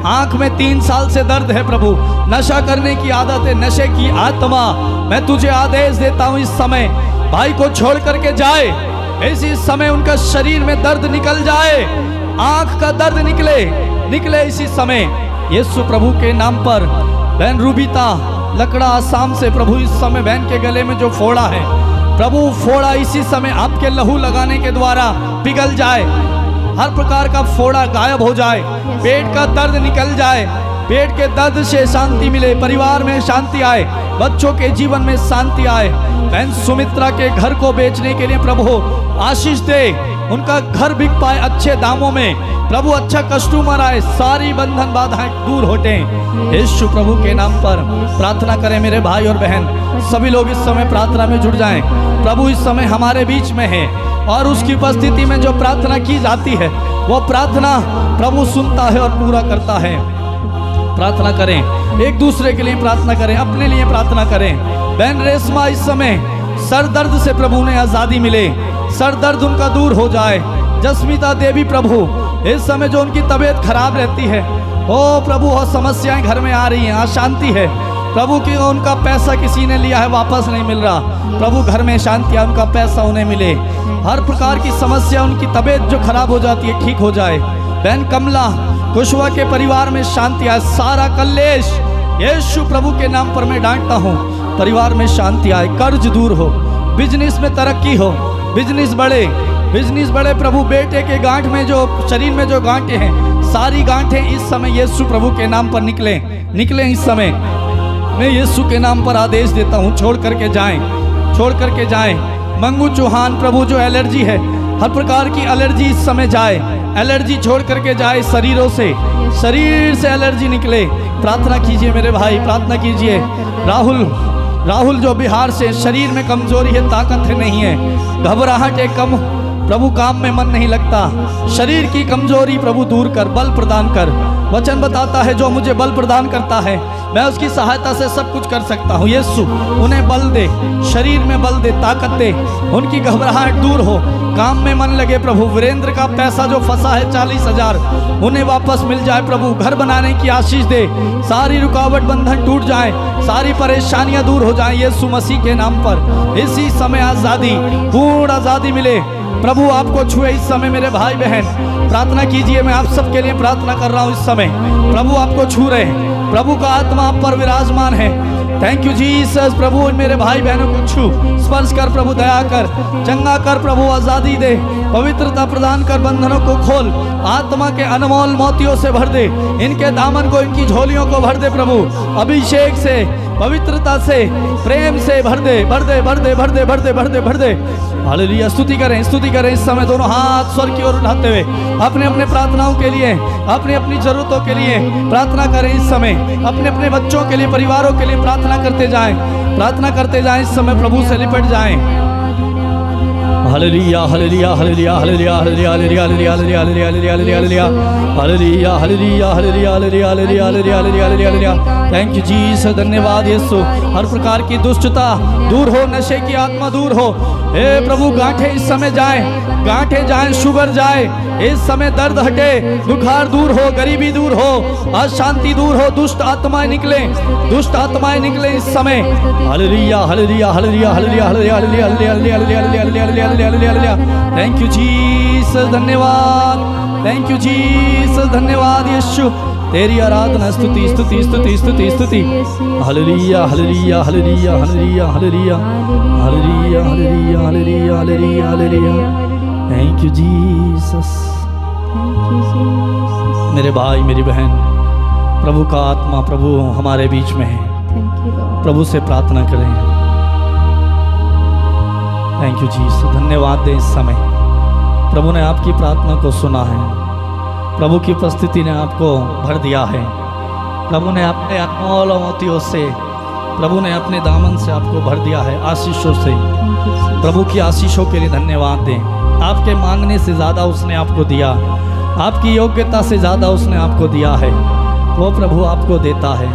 आंख में 3 साल से दर्द है प्रभु, नशा करने की आदत है, नशे की आत्मा, मैं तुझे आदेश देता हूँ इस समय भाई को छोड़ करके जाए। इसी समय उनका शरीर में दर्द निकल जाए, आंख का दर्द निकले इसी समय यीशु प्रभु के नाम पर। बहन रूबिता लकड़ा आसाम से प्रभु, इस समय बहन के गले में जो फोड़ा है प्रभु, फोड़ा इसी समय आपके लहू लगाने के द्वारा पिघल जाए। हर प्रकार का फोड़ा गायब हो जाए, पेट का दर्द निकल जाए, पेट के दर्द से शांति मिले, परिवार में शांति आए, बच्चों के जीवन में शांति आए। बहन सुमित्रा के घर को बेचने के लिए प्रभु आशीष दे, उनका घर बिक पाए अच्छे दामों में प्रभु, अच्छा कस्टमर आए, सारी बंधन बाधाएं दूर होते। यीशु प्रभु के नाम पर प्रार्थना करें मेरे भाई और बहन। सभी लोग इस समय प्रार्थना में जुड़ जाएं। प्रभु इस समय हमारे बीच में है और उसकी उपस्थिति में जो प्रार्थना की जाती है वो प्रार्थना प्रभु सुनता है और पूरा करता है। प्रार्थना करें, एक दूसरे के लिए प्रार्थना करें, अपने लिए प्रार्थना करें। बहन रेशमा इस समय सर दर्द से प्रभु ने आज़ादी मिले, सर दर्द उनका दूर हो जाए। जस्मिता देवी प्रभु इस समय जो उनकी तबीयत खराब रहती है, ओ प्रभु और समस्याएं घर में आ रही हैं, अशांति है प्रभु की, उनका पैसा किसी ने लिया है वापस नहीं मिल रहा प्रभु, घर में शांति है, उनका पैसा उन्हें मिले। हर प्रकार की समस्या, उनकी तबीयत जो खराब हो जाती है ठीक हो जाए। बहन कमला कुशवा के परिवार में शांति आए, सारा कलेश यीशु प्रभु के नाम पर मैं डांटता हूँ, परिवार में शांति आए, कर्ज दूर हो, बिजनेस में तरक्की हो, बिजनेस बढ़े प्रभु। बेटे के गांठ में जो शरीर में जो गांठें हैं, सारी गांठें इस समय यीशु प्रभु के नाम पर निकले इस समय मैं यीशु के नाम पर आदेश देता हूँ, छोड़ करके जाएं। मंगू चौहान प्रभु जो एलर्जी है हर प्रकार की एलर्जी इस समय जाए, एलर्जी छोड़ करके जाए शरीरों से, शरीर से एलर्जी निकले। प्रार्थना कीजिए मेरे भाई, प्रार्थना कीजिए। राहुल जो बिहार से, शरीर में कमजोरी है, ताकत है नहीं है, घबराहट है, कम प्रभु काम में मन नहीं लगता, शरीर की कमजोरी प्रभु दूर कर, बल प्रदान कर। वचन बताता है जो मुझे बल प्रदान करता है मैं उसकी सहायता से सब कुछ कर सकता हूँ। यीशु उन्हें बल दे, शरीर में बल दे, ताकत दे, उनकी घबराहट दूर हो, काम में मन लगे प्रभु। वीरेंद्र का पैसा जो फंसा है 40,000 उन्हें वापस मिल जाए प्रभु। घर बनाने की आशीष दे, सारी रुकावट बंधन टूट जाए, सारी परेशानियां दूर हो जाए यीशु मसीह के नाम पर। इसी समय आज़ादी, पूर्ण आज़ादी मिले प्रभु, आपको छुए इस समय मेरे भाई बहन। प्रार्थना कीजिए, मैं आप सबके लिए प्रार्थना कर रहा हूँ इस समय। प्रभु आपको छू रहे हैं, प्रभु का आत्मा आप पर विराजमान है। Thank you Jesus. प्रभु मेरे भाई बहनों को छू, स्पर्श कर प्रभु, दया कर, चंगा कर प्रभु, आज़ादी दे, पवित्रता प्रदान कर, बंधनों को खोल, आत्मा के अनमोल मोतियों से भर दे, इनके दामन को, इनकी झोलियों को भर दे प्रभु, अभिषेक से, पवित्रता से, प्रेम से भर दे, भर दे, भर दे, भर दे, भर दे, भर दे, भर दे। हालेलुया। स्तुति करें, स्तुति करें इस समय, दोनों हाथ स्वर की ओर उठाते हुए अपने अपने प्रार्थनाओं के लिए, अपनी अपनी जरूरतों के लिए प्रार्थना करें इस समय। अपने अपने बच्चों के लिए, परिवारों के लिए प्रार्थना करते जाएं, प्रार्थना करते जाएं इस समय, प्रभु से लिपट जाएं। Hallelujah, hallelujah, hallelujah, hallelujah, hallelujah, hallelujah, hallelujah, hallelujah, hallelujah, hallelujah, hallelujah, hallelujah, hallelujah, hallelujah, hallelujah, hallelujah, hallelujah, hallelujah. Thank you Jesus, धन्यवाद यीशु। हर प्रकार की दुष्टता दूर हो, नशे की आत्मा दूर हो। हे प्रभु, गांठें इस समय जाए, गांठें जाए, शुगर जाए इस समय, दर्द हटे, बुखार दूर हो, गरीबी दूर हो, अशांति दूर हो, दुष्ट आत्माएं निकले, दुष्ट आत्माएं निकले इस समय। Hallelujah, hallelujah, hallelujah, hallelujah, hallelujah, hallelujah, hallelujah, hallelujah, hallelujah, hallelujah, hallelujah. Thank you Jesus, धन्यवाद। थैंक यू जीसस, धन्यवाद यीशु। तेरी आराधना, स्तुति, स्तुति, स्तुति, स्तुति, स्तुति। Hallelujah, hallelujah, hallelujah, hallelujah, hallelujah, hallelujah, hallelujah, hallelujah, hallelujah, hallelujah. Thank you Jesus. मेरे भाई, मेरी बहन, प्रभु का आत्मा प्रभु हमारे बीच में है, प्रभु से प्रार्थना करें। Thank you Jesus. धन्यवाद दें इस समय, प्रभु ने आपकी प्रार्थना को सुना है, प्रभु की उपस्थिति ने आपको भर दिया है, प्रभु ने अपने अनमोल मोतियों से, प्रभु ने अपने दामन से आपको भर दिया है, आशीषों से। प्रभु की आशीषों के लिए धन्यवाद दें। आपके मांगने से ज़्यादा उसने आपको दिया, आपकी योग्यता से ज़्यादा उसने आपको दिया है, वो प्रभु आपको देता है।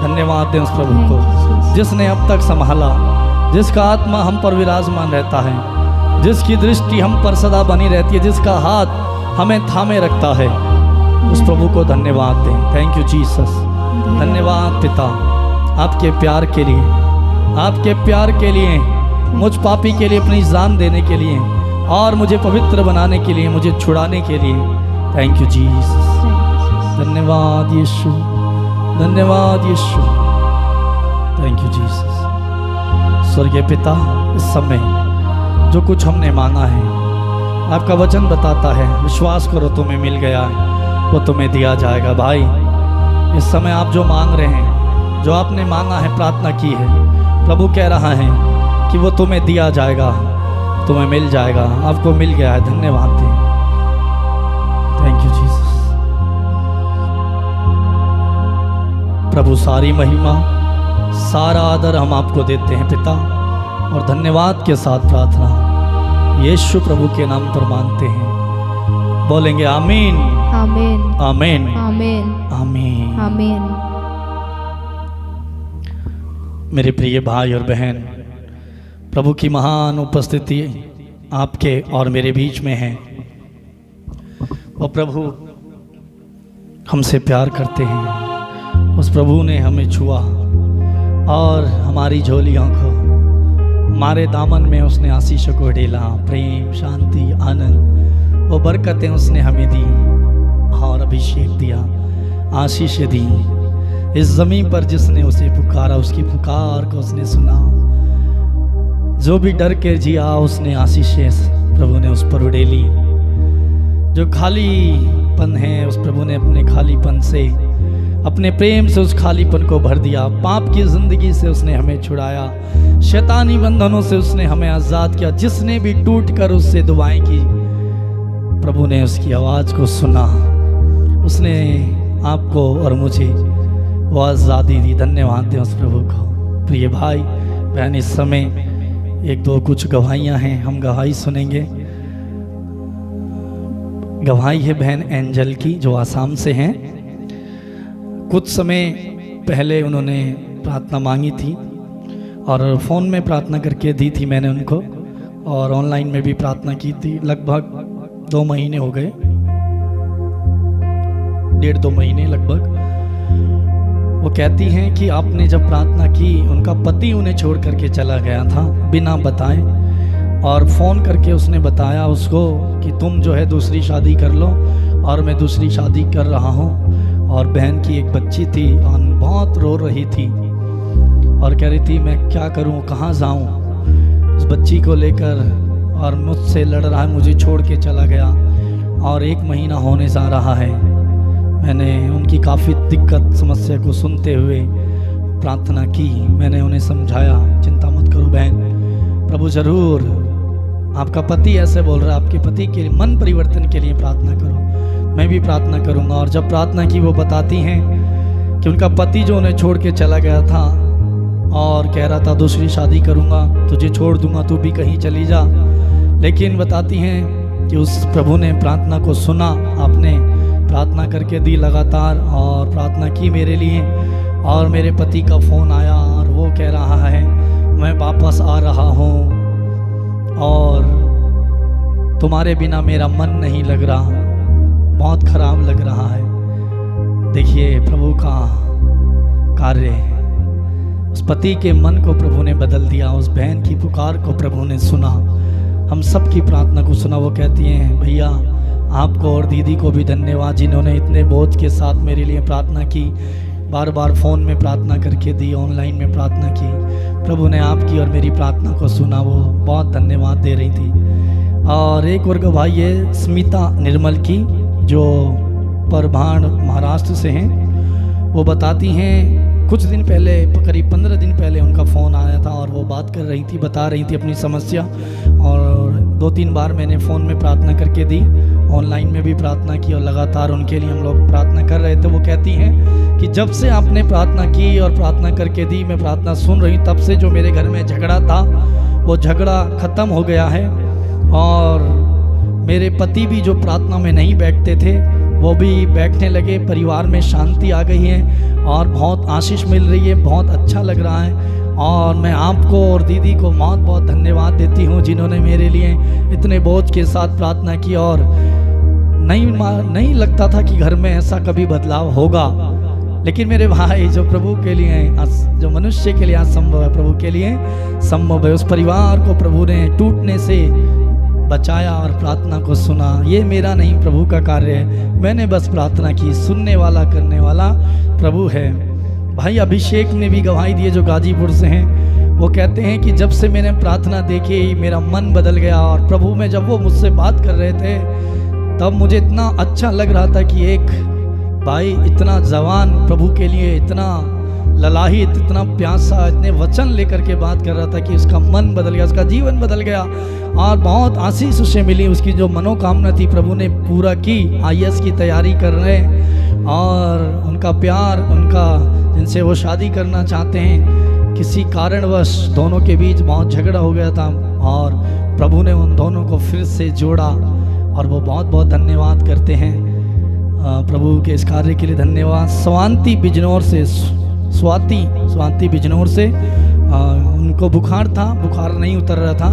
धन्यवाद दें उस प्रभु को जिसने अब तक संभाला, जिसका आत्मा हम पर विराजमान रहता है, जिसकी दृष्टि हम पर सदा बनी रहती है, जिसका हाथ हमें थामे रखता है। उस प्रभु को धन्यवाद दें। Thank you Jesus. धन्यवाद पिता, आपके प्यार के लिए, आपके प्यार के लिए, मुझ पापी के लिए अपनी जान देने के लिए और मुझे पवित्र बनाने के लिए, मुझे छुड़ाने के लिए। Thank you Jesus. धन्यवाद यीशु, धन्यवाद यीशु। Thank you Jesus. स्वर्गीय पिता, इस समय जो कुछ हमने मांगा है, आपका वचन बताता है, विश्वास करो तुम्हें मिल गया है, वो तुम्हें दिया जाएगा। भाई, इस समय आप जो मांग रहे हैं, जो आपने मांगा है, प्रार्थना की है, प्रभु कह रहा है कि वो तुम्हें दिया जाएगा, तुम्हें मिल जाएगा, आपको मिल गया है। धन्यवाद दें। Thank you Jesus. प्रभु, सारी महिमा, सारा आदर हम आपको देते हैं पिता, और धन्यवाद के साथ प्रार्थना यीशु प्रभु के नाम पर मांगते हैं। बोलेंगे आमीन, आमीन, आमीन, आमीन, आमीन, आमीन। मेरे प्रिय भाई और बहन, प्रभु की महान उपस्थिति आपके और मेरे बीच में है। वो प्रभु हमसे प्यार करते हैं। उस प्रभु ने हमें छुआ और हमारी झोलियों को, हमारे दामन में उसने आशीषों को ढेला। प्रेम, शांति, आनंद, वो बरकतें उसने हमें दी और अभिषेक दिया, आशीषें दी। इस ज़मीन पर जिसने उसे पुकारा, उसकी पुकार को उसने सुना। जो भी डर के जिया, उसने आशीषें प्रभु ने उस पर उड़ेली। जो खालीपन है, उस प्रभु ने अपने खालीपन से अपने प्रेम से उस खालीपन को भर दिया। पाप की ज़िंदगी से उसने हमें छुड़ाया, शैतानी बंधनों से उसने हमें आज़ाद किया। जिसने भी टूट कर उससे दुआएं की, प्रभु ने उसकी आवाज़ को सुना, उसने आपको और मुझे वो आज़ादी दी। धन्यवाद दें उस प्रभु को। प्रिय भाई बहन, इस समय एक दो कुछ गवाहियाँ हैं, हम गवाही सुनेंगे। गवाही है बहन एंजल की, जो आसाम से हैं। कुछ समय पहले उन्होंने प्रार्थना मांगी थी और फ़ोन में प्रार्थना करके दी थी मैंने उनको, और ऑनलाइन में भी प्रार्थना की थी। लगभग 2 महीने हो गए, 1.5-2 महीने लगभग। वो कहती हैं कि आपने जब प्रार्थना की, उनका पति उन्हें छोड़ करके चला गया था बिना बताए, और फ़ोन करके उसने बताया उसको कि तुम जो है दूसरी शादी कर लो, और मैं दूसरी शादी कर रहा हूँ। और बहन की एक बच्ची थी और बहुत रो रही थी और कह रही थी मैं क्या करूँ, कहाँ जाऊँ उस बच्ची को लेकर, और मुझसे लड़ रहा है, मुझे छोड़ के चला गया और 1 महीना होने जा रहा है। मैंने उनकी काफ़ी दिक्कत समस्या को सुनते हुए प्रार्थना की। मैंने उन्हें समझाया, चिंता मत करो बहन, प्रभु ज़रूर, आपका पति ऐसे बोल रहा है, आपके पति के मन परिवर्तन के लिए प्रार्थना करो, मैं भी प्रार्थना करूंगा। और जब प्रार्थना की, वो बताती हैं कि उनका पति जो उन्हें छोड़ के चला गया था और कह रहा था दूसरी शादी करूंगा, तुझे छोड़ दूंगा, तू भी कहीं चली जा, लेकिन बताती हैं कि उस प्रभु ने प्रार्थना को सुना। आपने प्रार्थना करके दी लगातार और प्रार्थना की मेरे लिए, और मेरे पति का फ़ोन आया और वो कह रहा है मैं वापस आ रहा हूँ और तुम्हारे बिना मेरा मन नहीं लग रहा, बहुत खराब लग रहा है। देखिए प्रभु का कार्य, उस पति के मन को प्रभु ने बदल दिया, उस बहन की पुकार को प्रभु ने सुना, हम सब की प्रार्थना को सुना। वो कहती हैं भैया आपको और दीदी को भी धन्यवाद, जिन्होंने इतने बोझ के साथ मेरे लिए प्रार्थना की, बार बार फ़ोन में प्रार्थना करके दी, ऑनलाइन में प्रार्थना की। प्रभु ने आपकी और मेरी प्रार्थना को सुना, वो बहुत धन्यवाद दे रही थी। और एक और गवाही है स्मिता निर्मल की, जो परभाण महाराष्ट्र से हैं। वो बताती हैं कुछ दिन पहले, करीब 15 दिन पहले उनका फ़ोन आया था और वो बात कर रही थी, बता रही थी अपनी समस्या, और 2-3 बार मैंने फ़ोन में प्रार्थना करके दी, ऑनलाइन में भी प्रार्थना की, और लगातार उनके लिए हम लोग प्रार्थना कर रहे थे। वो कहती हैं कि जब से आपने प्रार्थना की और प्रार्थना करके दी, मैं प्रार्थना सुन रही, तब से जो मेरे घर में झगड़ा था वो झगड़ा ख़त्म हो गया है, और मेरे पति भी जो प्रार्थना में नहीं बैठते थे वो भी बैठने लगे, परिवार में शांति आ गई है और बहुत आशीष मिल रही है, बहुत अच्छा लग रहा है। और मैं आपको और दीदी को बहुत बहुत धन्यवाद देती हूँ, जिन्होंने मेरे लिए इतने बोझ के साथ प्रार्थना की, और नहीं लगता था कि घर में ऐसा कभी बदलाव होगा, लेकिन मेरे भाई जो प्रभु के लिए, जो मनुष्य के लिए असंभव है, प्रभु के लिए संभव है। उस परिवार को प्रभु ने टूटने से बचाया और प्रार्थना को सुना। ये मेरा नहीं, प्रभु का कार्य है, मैंने बस प्रार्थना की, सुनने वाला करने वाला प्रभु है। भाई अभिषेक ने भी गवाही दी, जो गाजीपुर से हैं। वो कहते हैं कि जब से मैंने प्रार्थना देखी मेरा मन बदल गया, और प्रभु में जब वो मुझसे बात कर रहे थे तब मुझे इतना अच्छा लग रहा था कि एक भाई इतना जवान प्रभु के लिए, इतना ललाहित, इतना प्यासा, इतने वचन लेकर के बात कर रहा था कि उसका मन बदल गया, उसका जीवन बदल गया, और बहुत आशीष उसे मिली। उसकी जो मनोकामना थी प्रभु ने पूरा की। IAS की तैयारी कर रहे हैं, और उनका प्यार, उनका जिनसे वो शादी करना चाहते हैं, किसी कारणवश दोनों के बीच बहुत झगड़ा हो गया था, और प्रभु ने उन दोनों को फिर से जोड़ा, और वो बहुत बहुत धन्यवाद करते हैं। प्रभु के इस कार्य के लिए धन्यवाद। स्वाति बिजनौर से, स्वाति बिजनौर से, उनको बुखार था, बुखार नहीं उतर रहा था,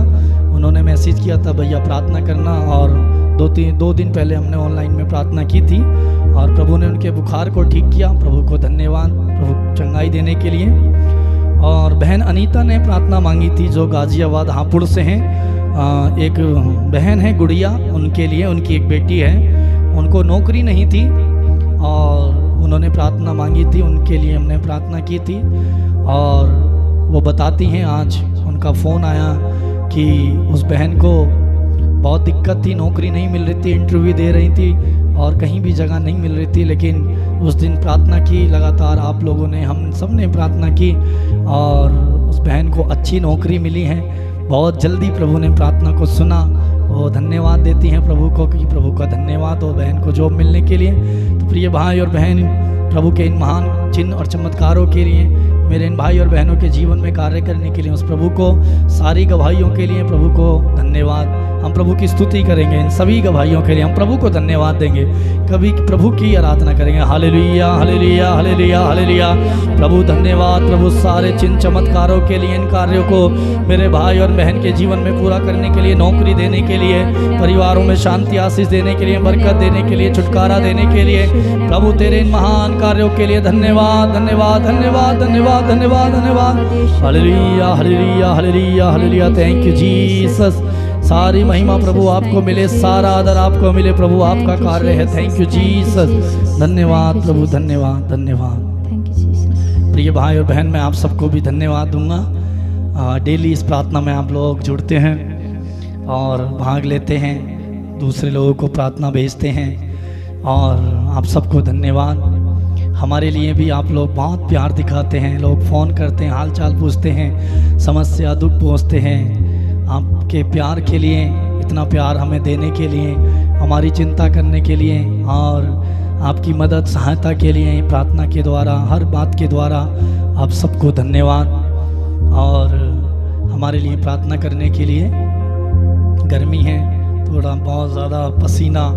उन्होंने मैसेज किया था भैया प्रार्थना करना, और 2 दिन पहले हमने ऑनलाइन में प्रार्थना की थी, और प्रभु ने उनके बुखार को ठीक किया। प्रभु को धन्यवाद, प्रभु चंगाई देने के लिए। और बहन अनीता ने प्रार्थना मांगी थी, जो गाजियाबाद हापुड़ से हैं। एक बहन है गुड़िया, उनके लिए, उनकी एक बेटी है, उनको नौकरी नहीं थी और उन्होंने प्रार्थना मांगी थी, उनके लिए हमने प्रार्थना की थी। और वो बताती हैं आज उनका फ़ोन आया कि उस बहन को बहुत दिक्कत थी, नौकरी नहीं मिल रही थी, इंटरव्यू दे रही थी और कहीं भी जगह नहीं मिल रही थी। लेकिन उस दिन प्रार्थना की, लगातार आप लोगों ने, हम सब ने प्रार्थना की और उस बहन को अच्छी नौकरी मिली है। बहुत जल्दी प्रभु ने प्रार्थना को सुना। वो धन्यवाद देती हैं प्रभु को कि प्रभु का धन्यवाद हो बहन को जॉब मिलने के लिए। तो प्रिय भाई और बहन, प्रभु के इन महान चिन्ह और चमत्कारों के लिए, मेरे इन भाई और बहनों के जीवन में कार्य करने के लिए उस प्रभु को, सारी गवाहियों के लिए प्रभु को धन्यवाद। हम प्रभु की स्तुति करेंगे, इन सभी गवाहियों के लिए हम प्रभु को धन्यवाद देंगे, कभी प्रभु की आराधना करेंगे। Hallelujah hallelujah hallelujah hallelujah. प्रभु धन्यवाद, प्रभु सारे चिन्ह चमत्कारों के लिए, इन कार्यों को मेरे भाई और बहन के जीवन में पूरा करने के लिए, नौकरी देने के लिए, परिवारों में शांति आशीष देने के लिए, बरकत देने के लिए, छुटकारा देने के लिए, प्रभु तेरे इन महान कार्यों के लिए धन्यवाद धन्यवाद धन्यवाद धन्यवाद धन्यवाद धन्यवाद। Hallelujah hallelujah hallelujah hallelujah. Thank you Jesus. सारी महिमा प्रभु आपको मिले, सारा आदर आपको मिले, प्रभु आपका कार्य है। Thank you Jesus. धन्यवाद प्रभु, धन्यवाद धन्यवाद। Thank you Jesus. प्रिय भाई और बहन, मैं आप सबको भी धन्यवाद दूंगा। डेली इस प्रार्थना में आप लोग जुड़ते हैं और भाग लेते हैं, दूसरे लोगों को प्रार्थना भेजते हैं और आप सबको धन्यवाद। हमारे लिए भी आप लोग बहुत प्यार दिखाते हैं, लोग फ़ोन करते हैं, हाल चाल पूछते हैं, समस्या दुख पहुँचते हैं। आपके प्यार के लिए, इतना प्यार हमें देने के लिए, हमारी चिंता करने के लिए और आपकी मदद सहायता के लिए प्रार्थना के द्वारा, हर बात के द्वारा आप सबको धन्यवाद। और हमारे लिए प्रार्थना करने के लिए, गर्मी है, थोड़ा बहुत ज़्यादा पसीना,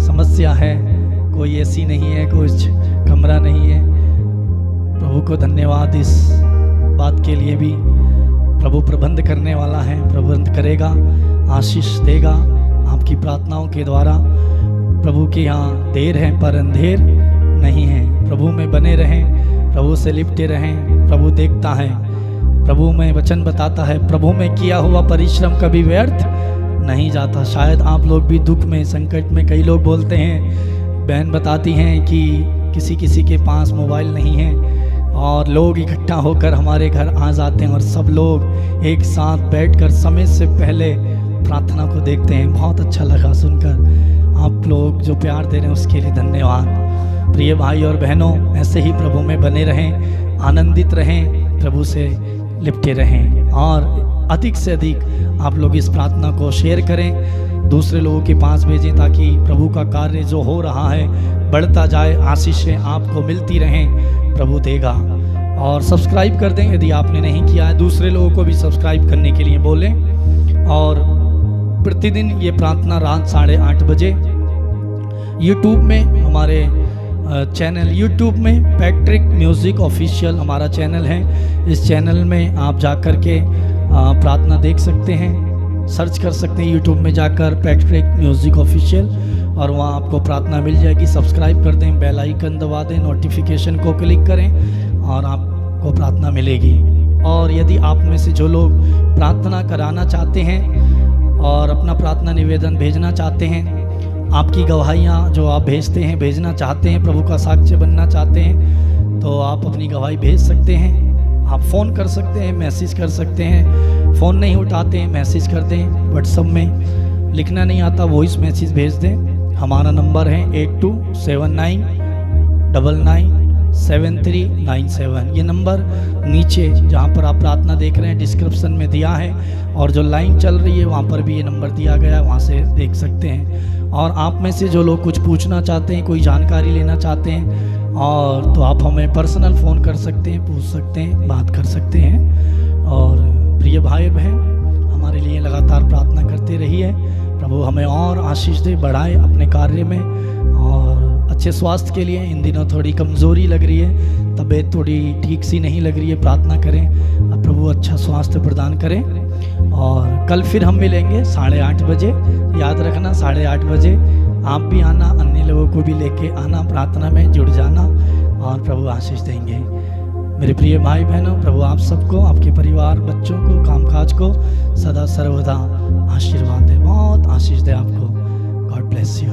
समस्या है, कोई एसी नहीं है, कुछ कमरा नहीं है। प्रभु को धन्यवाद इस बात के लिए भी। प्रभु प्रबंध करने वाला है, प्रबंध करेगा, आशीष देगा आपकी प्रार्थनाओं के द्वारा। प्रभु के यहाँ देर है पर अंधेर नहीं है। प्रभु में बने रहें, प्रभु से लिपटे रहें, प्रभु देखता है, प्रभु में वचन बताता है, प्रभु में किया हुआ परिश्रम कभी व्यर्थ नहीं जाता। शायद आप लोग भी दुख में, संकट में, कई लोग बोलते हैं, बहन बताती हैं कि किसी किसी के पास मोबाइल नहीं है और लोग इकट्ठा होकर हमारे घर आ जाते हैं और सब लोग एक साथ बैठकर समय से पहले प्रार्थना को देखते हैं। बहुत अच्छा लगा सुनकर। आप लोग जो प्यार दे रहे हैं उसके लिए धन्यवाद। प्रिय भाई और बहनों, ऐसे ही प्रभु में बने रहें, आनंदित रहें, प्रभु से लिपटे रहें और अधिक से अधिक आप लोग इस प्रार्थना को शेयर करें, दूसरे लोगों के पास भेजें ताकि प्रभु का कार्य जो हो रहा है बढ़ता जाए, आशीषें आपको मिलती रहें, प्रभु देगा। और सब्सक्राइब कर दें यदि आपने नहीं किया है, दूसरे लोगों को भी सब्सक्राइब करने के लिए बोलें। और प्रतिदिन ये प्रार्थना रात 8:30 बजे यूट्यूब में, हमारे चैनल यूट्यूब में पैट्रिक म्यूज़िक ऑफिशियल हमारा चैनल है। इस चैनल में आप जाकर के प्रार्थना देख सकते हैं, सर्च कर सकते हैं यूट्यूब में जाकर पैट्रिक म्यूज़िक ऑफिशियल और वहाँ आपको प्रार्थना मिल जाएगी। सब्सक्राइब कर दें, बेल आइकन दबा दें, नोटिफिकेशन को क्लिक करें और आपको प्रार्थना मिलेगी। और यदि आप में से जो लोग प्रार्थना कराना चाहते हैं और अपना प्रार्थना निवेदन भेजना चाहते हैं, आपकी गवाहियाँ जो आप भेजते हैं, भेजना चाहते हैं, प्रभु का साक्ष्य बनना चाहते हैं, तो आप अपनी गवाही भेज सकते हैं। आप फ़ोन कर सकते हैं, मैसेज कर सकते हैं। फ़ोन नहीं उठाते हैं, मैसेज कर दें। व्हाट्सएप में लिखना नहीं आता, वॉइस मैसेज भेज दें। हमारा नंबर है 8279997397। ये नंबर नीचे जहाँ पर आप प्रार्थना देख रहे हैं डिस्क्रिप्शन में दिया है और जो लाइन चल रही है वहाँ पर भी ये नंबर दिया गया है, वहाँ से देख सकते हैं। और आप में से जो लोग कुछ पूछना चाहते हैं, कोई जानकारी लेना चाहते हैं और तो आप हमें पर्सनल फ़ोन कर सकते हैं, पूछ सकते हैं, बात कर सकते हैं। और प्रिय भाई बहन, हमारे लिए लगातार प्रार्थना करते रहिए, प्रभु हमें और आशीष दे, बढ़ाए अपने कार्य में। और अच्छे स्वास्थ्य के लिए, इन दिनों थोड़ी कमज़ोरी लग रही है, तबीयत थोड़ी ठीक सी नहीं लग रही है, प्रार्थना करें अब प्रभु अच्छा स्वास्थ्य प्रदान करें। और कल फिर हम मिलेंगे 8:30 बजे, याद रखना 8:30 बजे आप भी आना, अन्य लोगों को भी लेके आना, प्रार्थना में जुड़ जाना और प्रभु आशीष देंगे। मेरे प्रिय भाई बहनों, प्रभु आप सबको, आपके परिवार, बच्चों को, कामकाज को सदा सर्वदा आशीर्वाद दे, बहुत आशीष दे आपको। God bless you.